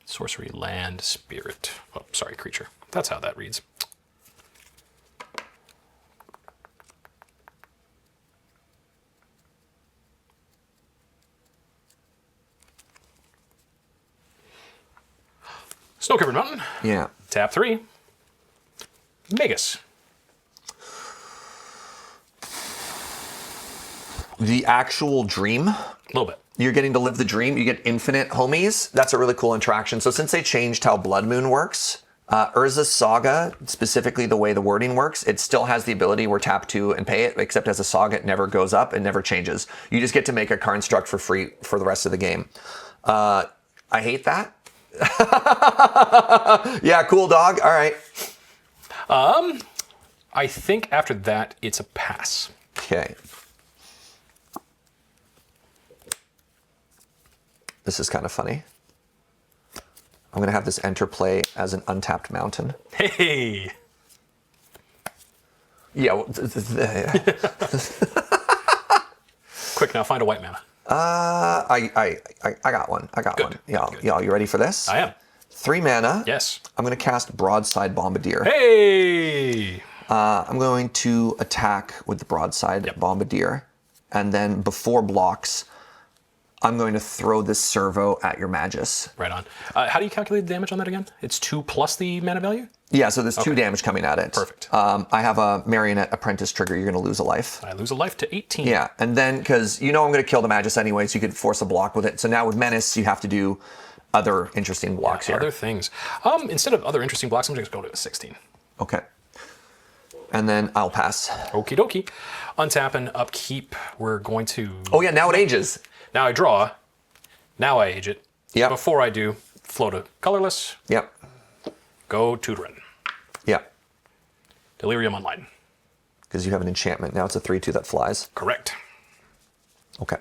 Sorcery, land, spirit. Oh, sorry, creature. That's how that reads. Snow-covered mountain. Yeah. Tap 3. Magus. The actual dream. A little bit. You're getting to live the dream. You get infinite homies. That's a really cool interaction. So since they changed how Blood Moon works, Urza's Saga, specifically the way the wording works, it still has the ability where tap 2 and pay it, except as a Saga, it never goes up, it never changes. You just get to make a construct for free for the rest of the game. I hate that. Yeah, cool dog. All right. I think after that, it's a pass. Okay. This is kind of funny. I'm going to have this enter play as an untapped mountain. Hey! Yeah. Quick, now find a white mana. I got one. I got Good. one. Yeah. Good. Yeah. You ready for this? I am. 3 mana. Yes. I'm going to cast Broadside Bombardier. Hey! I'm going to attack with the Broadside Bombardier. And then before blocks, I'm going to throw this servo at your Magus. Right on. How do you calculate the damage on that again? It's 2 plus the mana value? Yeah, so there's 2 damage coming at it. Perfect. I have a Marionette Apprentice trigger. You're going to lose a life. I lose a life to 18. Yeah, and then, because I'm going to kill the Magus anyway, so you could force a block with it. So now with Menace, you have to do other interesting blocks here. Other things. Instead of other interesting blocks, I'm just going to go to a 16. Okay. And then I'll pass. Okie dokie. Untap and upkeep. We're going to... Oh yeah, now it ages. Now I draw. Now I age it. Yep. Before I do, float a colorless. Yep. Go Tutorin. Yep. Delirium Online. Because you have an enchantment. Now it's a 3/2 that flies. Correct. Okay.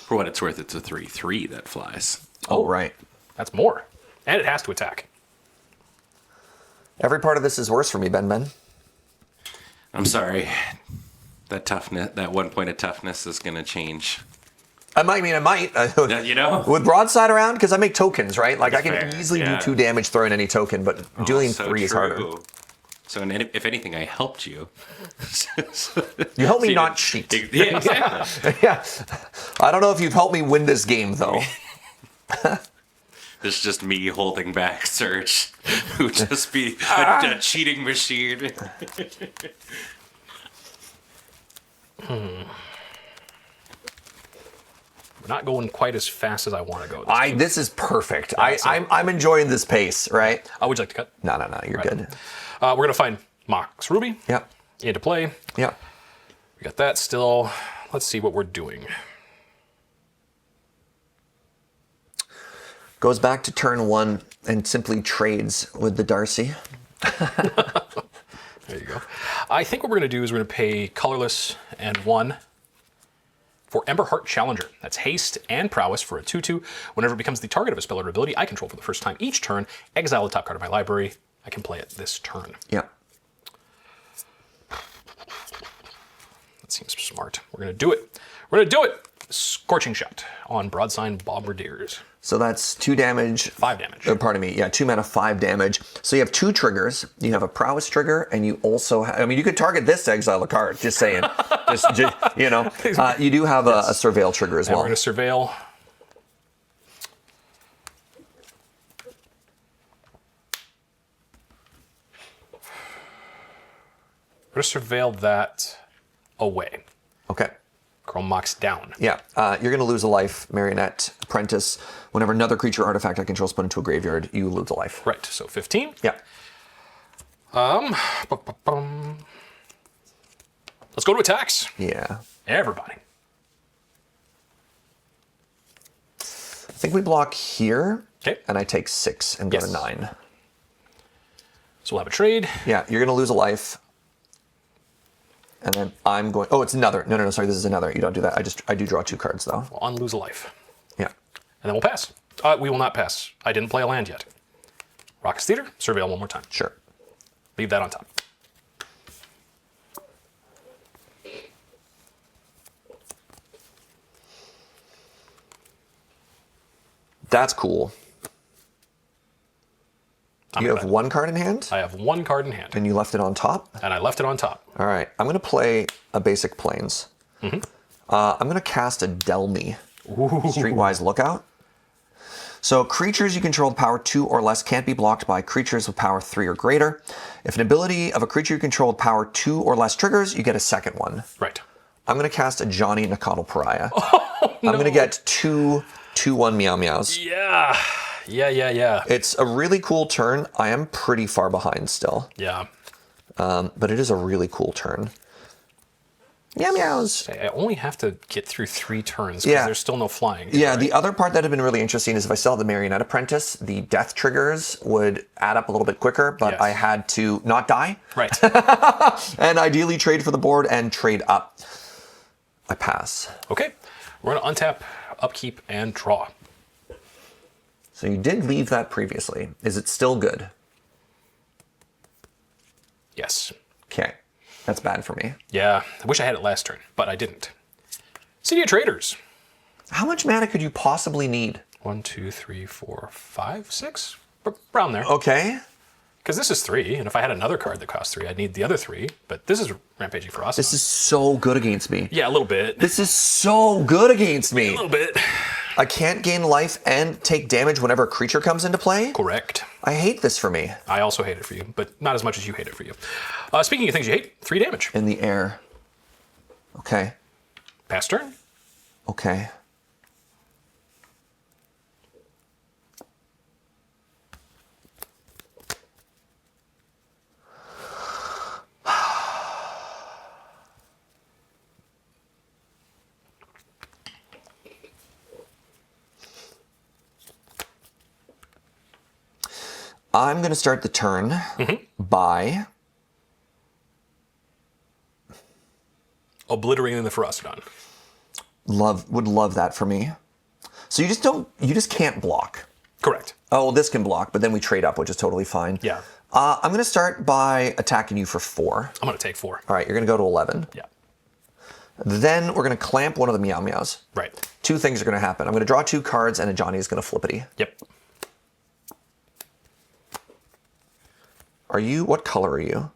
For what it's worth, it's a 3/3 that flies. Oh, right. That's more. And it has to attack. Every part of this is worse for me, Ben. I'm sorry. That toughness, that 1 point of toughness is going to change. I might. You know? With Broadside around, because I make tokens, right? Like That's I can fair, easily yeah. do 2 damage throwing any token, but doing So 3 is harder. true. So if anything, I helped you. You helped me you not didn't- cheat. Yeah, exactly. Yeah. I don't know if you've helped me win this game, though. It's just me holding back Serge, who would just be a cheating machine. We're not going quite as fast as I want to go. This is perfect. I'm enjoying this pace, right? Would you like to cut? No, you're good. We're going to find Mox Ruby. Yep. Into play. Yep. We got that still. Let's see what we're doing. Goes back to turn 1 and simply trades with the Darcy. There you go. I think what we're going to do is we're going to pay colorless and 1 for Emberheart Challenger. That's haste and prowess for a 2/2. Whenever it becomes the target of a spell or ability I control for the first time each turn, exile the top card of my library. I can play it this turn. Yeah. That seems smart. We're going to do it. We're going to do it. Scorching Shot on Broadside Bombardiers. So that's 2 damage. 5 damage. Pardon me. Yeah, 2 mana, 5 damage. So you have 2 triggers. You have a prowess trigger, and you also have, I mean, you could target this to exile a card, just saying. You know. You do have a surveil trigger as And well. we're going to surveil. We're going to surveil that away. Okay. Chrome Mox down. Yeah, you're going to lose a life, Marionette Apprentice. Whenever another creature artifact I control is put into a graveyard, you lose a life. Right, so 15. Yeah. Let's go to attacks. Yeah. Everybody. I think we block here. Okay. And I take 6 and go to 9. So we'll have a trade. Yeah, you're going to lose a life. And then I'm going... Oh, it's another. No, sorry, this is another. You don't do that. I do draw 2 cards, though. We'll unlose a life. Yeah. And then we'll pass. We will not pass. I didn't play a land yet. Raucous Theater, surveil one more time. Sure. Leave that on top. That's cool. You have 1 card in hand? I have 1 card in hand. And you left it on top? And I left it on top. All right. I'm going to play a basic Plains. I'm going to cast a Delmy. Streetwise Lookout. So creatures you control with power 2 or less can't be blocked by creatures with power 3 or greater. If an ability of a creature you control with power 2 or less triggers, you get a second one. Right. I'm going to cast a Johnny Nakatl Pariah. I'm going to get 2 2/1 Meow Meows. Yeah. It's a really cool turn. I am pretty far behind still. Yeah. But it is a really cool turn. Meow Meows. I only have to get through 3 turns because there's still no flying. Yeah, right? the other part that had been really interesting is if I still had the Marionette Apprentice, the death triggers would add up a little bit quicker, but I had to not die. Right. And ideally trade for the board and trade up. I pass. Okay. We're going to untap, upkeep, and draw. So you did leave that previously. Is it still good? Yes. Okay. That's bad for me. Yeah. I wish I had it last turn, but I didn't. City of Traders. How much mana could you possibly need? 1, 2, 3, 4, 5, 6. Around there. Okay. Because this is 3, and if I had another card that cost 3, I'd need the other 3. But this is Rampaging Ferocity. This is so good against me. Yeah, a little bit. This is so good against me. A little bit. I can't gain life and take damage whenever a creature comes into play. Correct. I hate this for me. I also hate it for you, but not as much as you hate it for you. Speaking of things you hate, 3 damage. In the air. Okay. Pass turn. Okay. I'm going to start the turn by Obliterating the Ferocidon. would love that for me. So you just can't block. Correct. Oh, this can block, but then we trade up, which is totally fine. Yeah. I'm going to start by attacking you for 4. I'm going to take 4. All right, you're going to go to 11. Yeah. Then we're going to clamp one of the Meow Meows. Right. 2 things are going to happen. I'm going to draw 2 cards, and a Johnny is going to flippity. Yep. What color are you?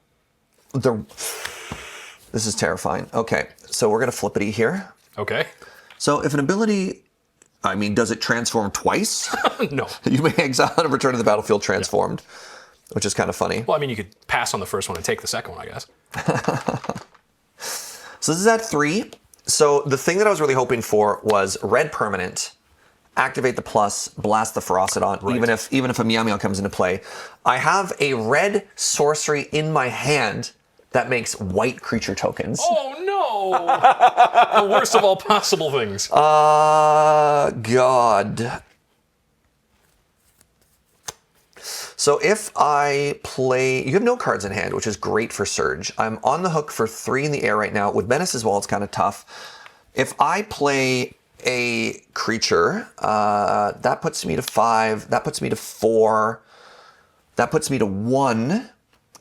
This is terrifying. Okay, so we're going to flippity here. Okay. So if an ability, does it transform twice? No. You may exile and return to the battlefield transformed, which is kind of funny. Well, you could pass on the first one and take the second one, I guess. So this is at 3. So the thing that I was really hoping for was red permanent, activate the plus, blast the Ferocidon, Right. even if a Meow Meow comes into play. I have a red sorcery in my hand that makes white creature tokens. Oh no! The worst of all possible things. God. So if I play, you have no cards in hand, which is great for Surge. I'm on the hook for 3 in the air right now. With Menace as well, it's kind of tough. If I play a creature, that puts me to 5, that puts me to 4, that puts me to 1,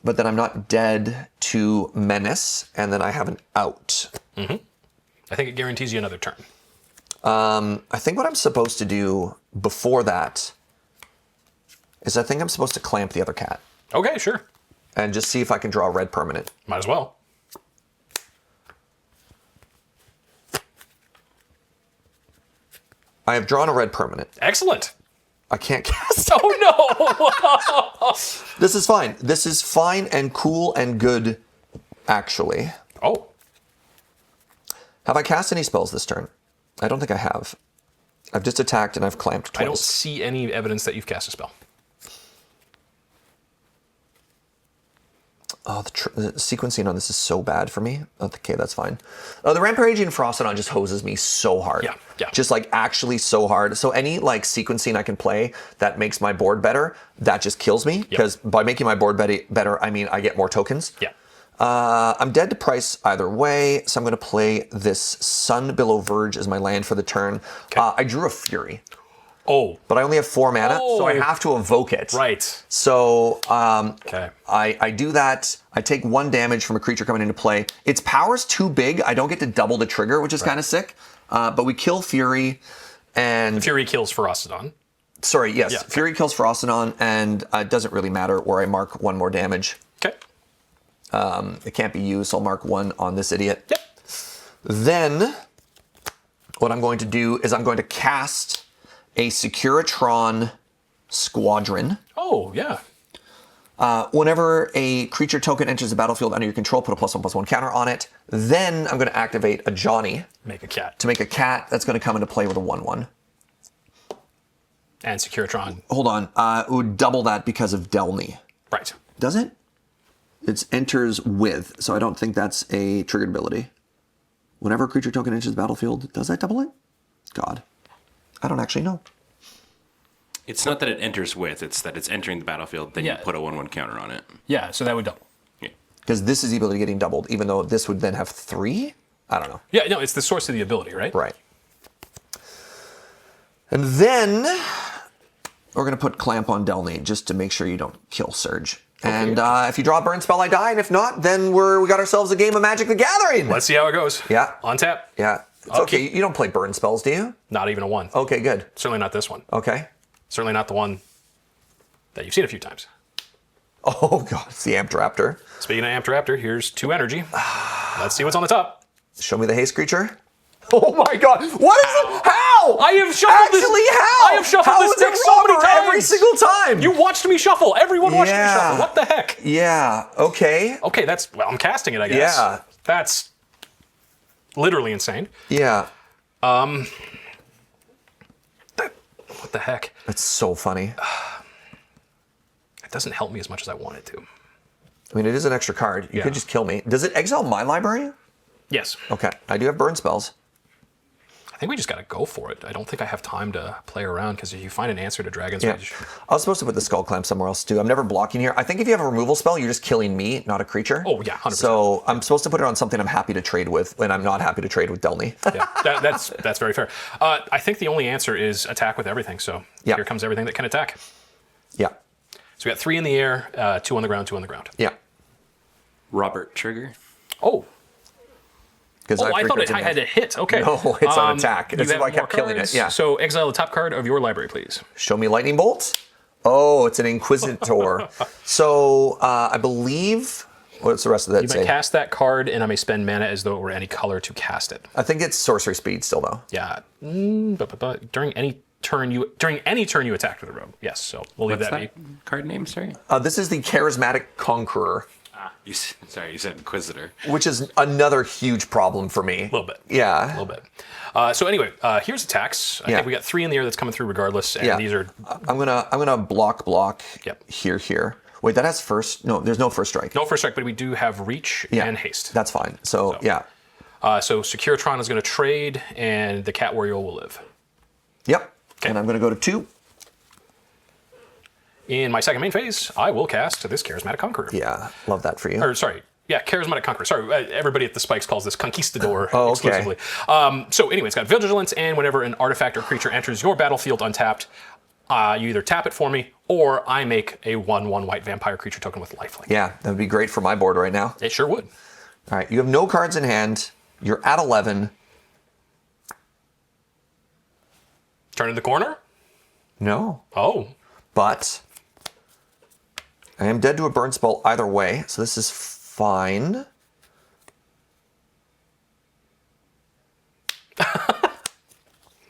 but then I'm not dead to Menace, and then I have an out. I think it guarantees you another turn. I think what I'm supposed to do before that is I think I'm supposed to clamp the other cat Okay, sure. and just see if I can draw a red permanent. Might as well. I have drawn a red permanent. Excellent. I can't cast. Oh no! This is fine. This is fine and cool and good, actually. Oh, Have I cast any spells this turn? I don't think I have. I've just attacked and I've clamped twice. I don't see any evidence that you've cast a spell. Oh, the sequencing on this is so bad for me. Okay, that's fine. The Rampaging Ferocidon just hoses me so hard. Yeah, yeah. Just like actually so hard. So any like sequencing I can play that makes my board better, that just kills me. Because by making my board better, I mean I get more tokens. Yeah. I'm dead to price either way, so I'm going to play this Sun Billow Verge as my land for the turn. I drew a Fury, Oh, but I only have 4 mana, so I Oh. have to evoke it. right. So Okay. I do that. I take 1 damage from a creature coming into play. Its power's too big. I don't get to double the trigger, which is kind of sick. But we kill Fury, and Fury kills Ferocidon. sorry, yes, Yeah, okay. Fury kills Ferocidon, and it doesn't really matter where I mark 1 more damage. Okay. It can't be used, so I'll mark 1 on this idiot. Yep. Then what I'm going to do is I'm going to cast a Securitron Squadron. Oh, yeah. Whenever a creature token enters the battlefield under your control, put a +1/+1 counter on it. Then I'm going to activate a Johnny Make a cat. to make a cat that's going to come into play with a 1/1. And Securitron. Hold on. It would double that because of Delny. Right. Does it? It enters with, so I don't think that's a triggered ability. Whenever a creature token enters the battlefield, does that double it? God. I don't actually know. It's not that it enters with, it's that it's entering the battlefield, then Yeah. you put a 1/1 counter on it. Yeah, so that would double. Yeah. Because this is the ability getting doubled, even though this would then have 3? I don't know. Yeah, no, it's the source of the ability, right? Right. And then we're going to put Clamp on Delny just to make sure you don't kill Surge. And if you draw a burn spell, I die. And if not, then we got ourselves a game of Magic the Gathering. Let's see how it goes. Yeah. On tap. Yeah. It's okay. You don't play burn spells, do you? Not even a 1. Okay, good. Certainly not this one. Okay. Certainly not the one that you've seen a few times. Oh, God. It's the Amped Raptor. Speaking of Amped Raptor, here's 2 energy. Let's see what's on the top. Show me the haste creature. Oh, my God. What is it? How? I have shuffled this. Actually, how? I have shuffled How this is it deck so many rubber times. every single time? You watched me shuffle. Everyone watched me Yeah. shuffle. What the heck? Yeah. Okay. Okay, that's, well, I'm casting it, I guess. Yeah. That's literally insane. Yeah. What the heck? That's so funny. It doesn't help me as much as I want it to. I mean, it is an extra card. You Yeah. could just kill me. Does it exile my library? Yes. Okay. I do have burn spells. I think we just got to go for it. I don't think I have time to play around because if you find an answer to Dragon's Yeah. Rage. I was supposed to put the skull clamp somewhere else too. I'm never blocking here. I think if you have a removal spell, you're just killing me, not a creature. Oh, yeah, 100%. So I'm supposed to put it on something I'm happy to trade with when I'm not happy to trade with Delny. Yeah, that's very fair. I think the only answer is attack with everything. So Yeah. here comes everything that can attack. Yeah. So we got 3 in the air, 2 on the ground, 2 on the ground. Yeah. Robert Trigger. Oh, Because I thought I had to hit. Okay. No, it's on attack. You This is have why I kept more killing it. cards. Yeah. So exile the top card of your library, please. Show me lightning bolts. Oh, it's an Inquisitor. So I believe. What's the rest of that You may say? cast that card, and I may spend mana as though it were any color to cast it. I think it's sorcery speed still though. Yeah. But during any turn you attacked with a rogue. Yes. So we'll leave What's that be. that card name, sorry? This is the Charismatic Conqueror. Sorry, you said Inquisitor. which is another huge problem for me. A little bit. Yeah. A little bit. So anyway, here's attacks. I Yeah. think we got 3 in the air that's coming through regardless, and Yeah. these are I'm gonna block Yep. here. Wait, that has first. No, there's no first strike. no first strike, but we do have reach Yeah. and haste. That's fine. So yeah. So Securitron is going to trade, and the Cat Warrior will live. Yep. And I'm gonna go to 2. In my second main phase, I will cast this Charismatic Conqueror. Yeah, love that for you. Or sorry, yeah, Charismatic Conqueror. Sorry, everybody at the Spikes calls this Conquistador Oh, okay. exclusively. So anyway, it's got Vigilance, and whenever an artifact or creature enters your battlefield untapped, you either tap it for me, or I make a 1/1 white vampire creature token with lifelink. Yeah, that would be great for my board right now. It sure would. All right, you have no cards in hand. You're at 11. Turn in the corner? No, Oh. but I am dead to a burn spell either way, so this is fine.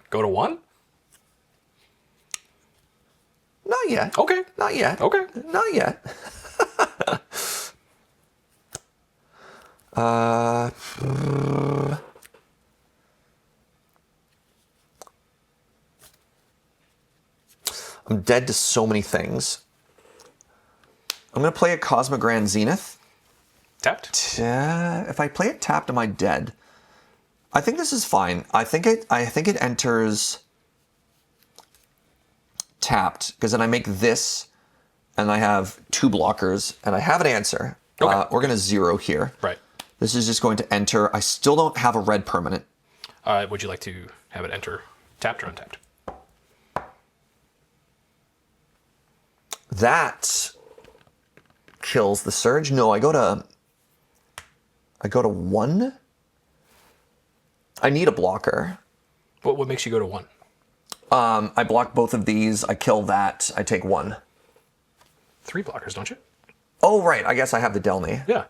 Go to 1? Not yet. Okay. Not yet. Okay. Not yet. I'm dead to so many things. I'm going to play a Cosmogrand Zenith. Tapped? If I play it tapped, am I dead? I think this is fine. I think it enters tapped, because then I make this, and I have 2 blockers, and I have an answer. Okay. We're going to 0 here. Right. This is just going to enter. I still don't have a red permanent. Would you like to have it enter tapped or untapped? That kills the surge. No, I go to 1. I need a blocker. What makes you go to 1? I block both of these. I kill that. I take 1. 3 blockers, don't you? Oh, right. I guess I have the Delny. Yeah.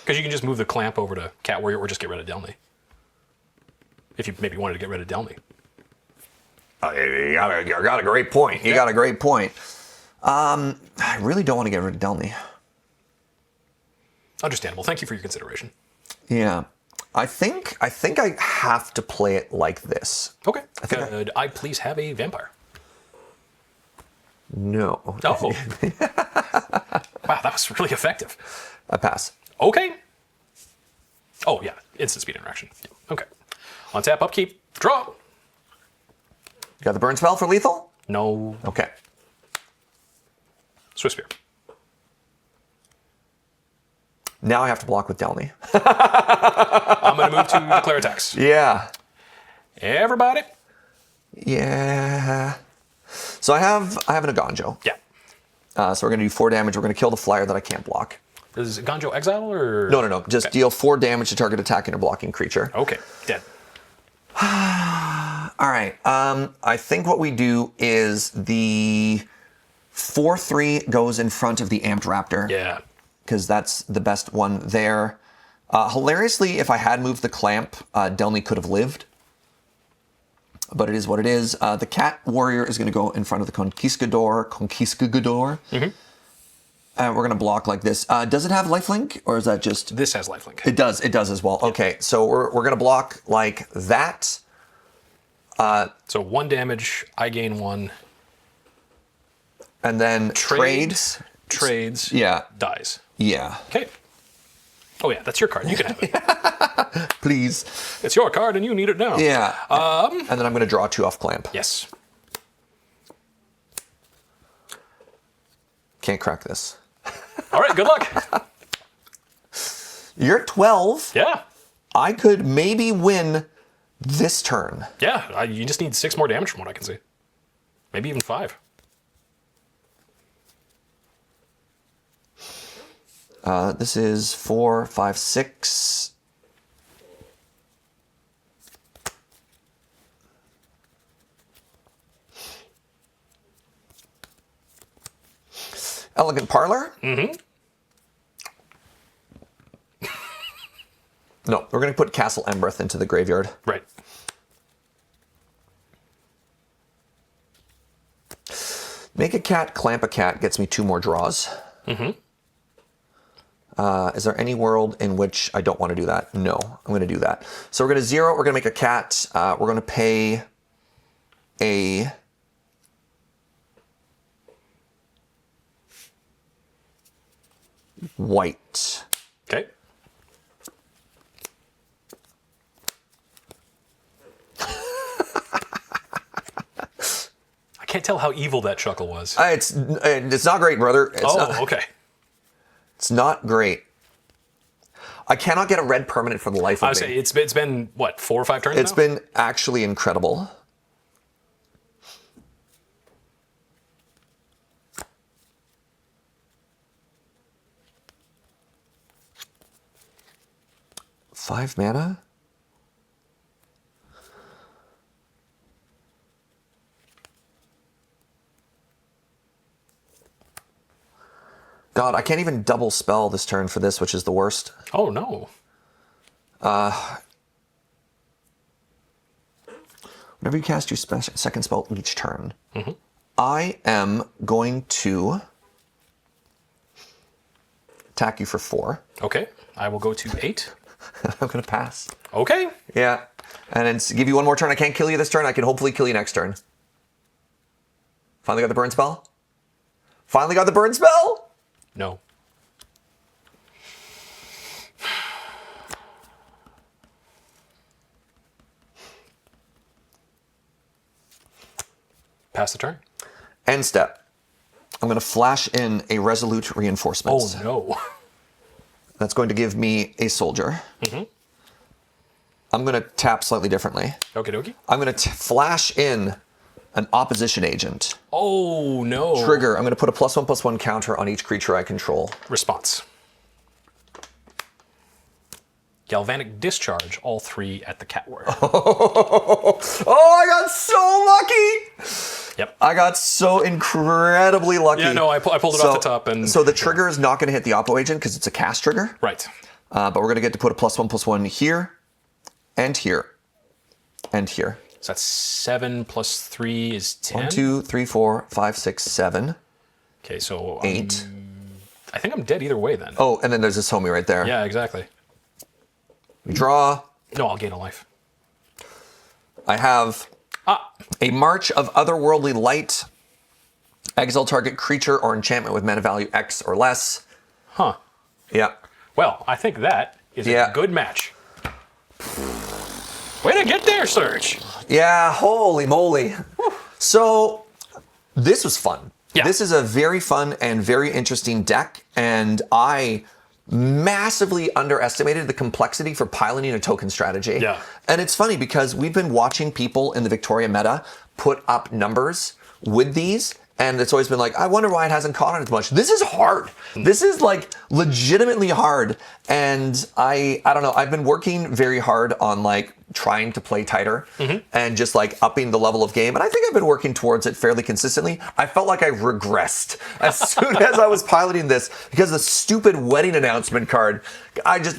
Because you can just move the clamp over to Cat Warrior or just get rid of Delny. If you maybe wanted to get rid of Delny. You got a great point. You got a great point. I really don't want to get rid of Delny. Understandable. Thank you for your consideration. Yeah. I think I have to play it like this. Okay. Could I please have a vampire? No. Oh. Wow, that was really effective. I pass. Okay. Oh, yeah. Instant speed interaction. Okay. On tap, upkeep, draw. You got the burn spell for lethal? No. Okay. Swiss Spear. Now I have to block with Delny. I'm going to move to declare attacks. Yeah. Everybody. Yeah. So I have an Agonjo. Yeah. So we're going to do 4 damage. We're going to kill the flyer that I can't block. Is Ganjo exile or? No. Just deal 4 damage to target attacking or blocking creature. Okay. Dead. All right. I think what we do is the 4/3 goes in front of the Amped Raptor. Yeah. Because that's the best one there. Hilariously, if I had moved the clamp, Delny could have lived. But it is what it is. The Cat Warrior is going to go in front of the Conquistador. Mm-hmm. We're going to block like this. Does it have lifelink, or is that just... This has lifelink. It does as well. Okay, so we're going to block like that. So 1 damage, I gain 1. And then Trades, Yeah. dies. Yeah. Okay. Oh yeah, that's your card. You can have it. Please. It's your card and you need it now. Yeah. And then I'm going to draw 2 off clamp. Yes. Can't crack this. All right, good luck. You're at 12. Yeah. I could maybe win this turn. Yeah, you just need 6 more damage from what I can see. Maybe even 5. This is 4, 5, 6. Elegant Parlor? Mm-hmm. No, we're going to put Castle Embereth into the graveyard. Right. Make a cat, clamp a cat, gets me 2 more draws. Mm-hmm. Is there any world in which I don't want to do that? No, I'm going to do that. So we're going to 0. We're going to make a cat. We're going to pay a white. Okay. I can't tell how evil that chuckle was. It's not great, brother. Okay. It's not great. I cannot get a red permanent for the life of I would me. say it's been what, 4 or 5 turns It's now? been actually incredible. Five mana? God, I can't even double spell this turn for this, which is the worst. Oh no. Whenever you cast your second spell each turn, I am going to attack you for 4. Okay. I will go to 8. I'm going to pass. Okay. Yeah. And then give you one more turn. I can't kill you this turn. I can hopefully kill you next turn. Finally got the burn spell? Finally got the burn spell? No. Pass the turn. End step. I'm going to flash in a resolute reinforcement. Oh no. That's going to give me a soldier. I'm going to tap slightly differently. Okie dokie. I'm going to flash in an opposition agent. Oh no. Trigger. I'm going to put a +1/+1 counter on each creature I control. Response. Galvanic discharge, all 3 at the cat warrior. Oh, I got so lucky. Yep. I got so incredibly lucky. Yeah, no, I pulled it off the top. And so the trigger is not going to hit the Oppo agent because it's a cast trigger. Right. But we're going to get to put a +1/+1 here, and here, and here. So that's 7 plus 3 is 10. 1, 2, 3, 4, 5, 6, 7, Okay, so 8. I think I'm dead either way then. Oh, and then there's this homie right there. Yeah, exactly. We draw. No, I'll gain a life. I have a March of Otherworldly Light. Exile target creature or enchantment with mana value X or less. Huh. Yeah. Well, I think that is a good match. Way to get there, Serge. Yeah, holy moly. So this was fun. Yeah. This is a very fun and very interesting deck, and I massively underestimated the complexity for piloting a token strategy. Yeah. And it's funny because we've been watching people in the Victoria meta put up numbers with these, and it's always been like, I wonder why it hasn't caught on as much. This is hard. This is like legitimately hard. And I don't know, I've been working very hard on like trying to play tighter and just like upping the level of game. And I think I've been working towards it fairly consistently. I felt like I regressed as soon as I was piloting this because the stupid wedding announcement card, I just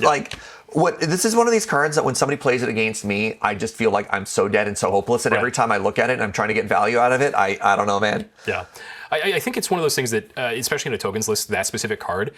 this is one of these cards that when somebody plays it against me, I just feel like I'm so dead and so hopeless. And every time I look at it and I'm trying to get value out of it, I don't know, man. Yeah. I think it's one of those things that, especially in a tokens list, that specific card,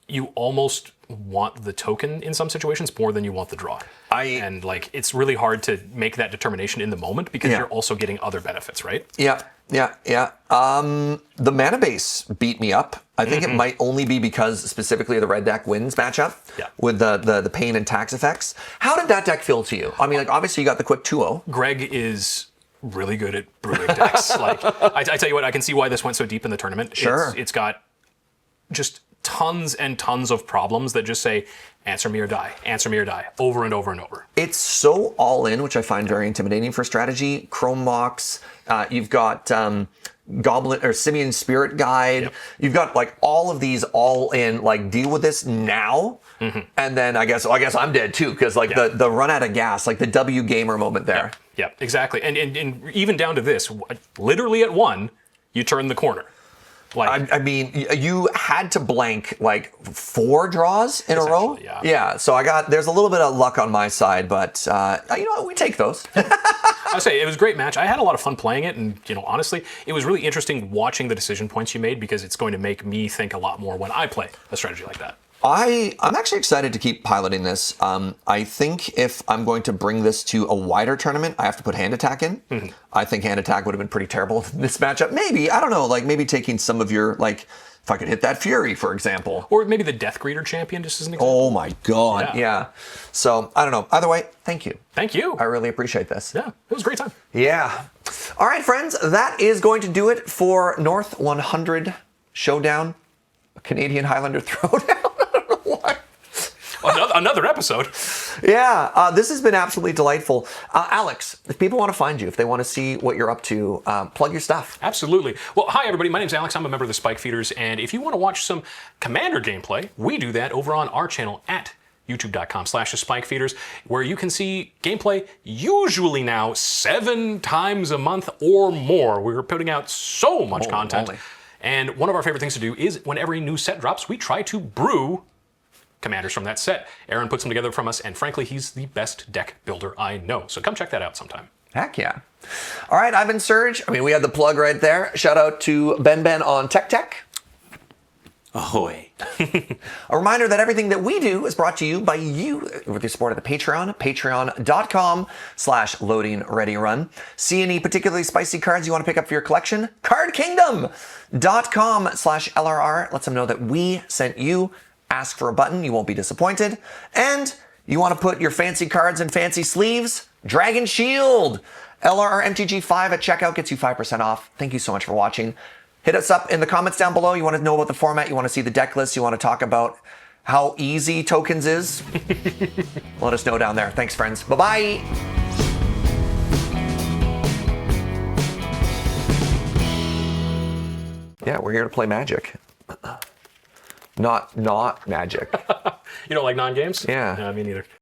you almost want the token in some situations more than you want the draw. And like, it's really hard to make that determination in the moment because you're also getting other benefits, right? Yeah. The mana base beat me up. I think it might only be because specifically the red deck wins matchup with the pain and tax effects. How did that deck feel to you? I mean, like obviously you got the quick 2-0. Greg is really good at brewing decks. Like I tell you what, I can see why this went so deep in the tournament. Sure. It's got just tons and tons of problems that just say, answer me or die, over and over and over. It's so all in, which I find very intimidating for strategy. Chrome Mox, you've got Goblin or Simian Spirit Guide. Yep. You've got like all of these all in, like deal with this now. And then I guess I'm dead too, because like the run out of gas, like the W gamer moment there. Yeah, exactly. And even down to this, literally at 1, you turn the corner. Like, I mean, you had to blank like 4 draws in a row. Yeah. So there's a little bit of luck on my side, but you know what? We take those. I'll say it was a great match. I had a lot of fun playing it, and honestly, it was really interesting watching the decision points you made because it's going to make me think a lot more when I play a strategy like that. I'm actually excited to keep piloting this. I think if I'm going to bring this to a wider tournament, I have to put hand attack in. I think hand attack would have been pretty terrible in this matchup. Maybe, I don't know, like maybe taking some of your, like, if I could hit that Fury, for example. Or maybe the Death Greeter champion, just as an example. Oh my God, yeah. So, I don't know. Either way, thank you. Thank you. I really appreciate this. Yeah, it was a great time. Yeah. All right, friends, that is going to do it for North 100 Showdown, Canadian Highlander Throwdown. I don't know why. Another episode. Yeah, this has been absolutely delightful. Alex, if people want to find you, if they want to see what you're up to, plug your stuff. Absolutely. Well, hi everybody, my name's Alex, I'm a member of the Spike Feeders, and if you want to watch some Commander gameplay, we do that over on our channel at youtube.com/thespikefeeders, where you can see gameplay usually now 7 times a month or more. We're putting out so much content. Moly. And one of our favorite things to do is whenever a new set drops, we try to brew commanders from that set. Aaron puts them together from us, and frankly, he's the best deck builder I know. So come check that out sometime. Heck yeah. All right, I've been Serge. I mean, we had the plug right there. Shout out to Ben on Tech. Ahoy. A reminder that everything that we do is brought to you by you with the support of the Patreon, patreon.com/loadingreadyrun. See any particularly spicy cards you want to pick up for your collection? cardkingdom.com/LRR lets them know that we sent you. Ask for a button, you won't be disappointed. And you want to put your fancy cards in fancy sleeves? Dragon Shield! LRRMTG 5 at checkout gets you 5% off. Thank you so much for watching. Hit us up in the comments down below. You want to know about the format, you want to see the deck list, you want to talk about how easy tokens is. Let us know down there. Thanks, friends. Bye-bye! Yeah, we're here to play Magic. Not Magic. You don't like non-games? Yeah. No, me neither.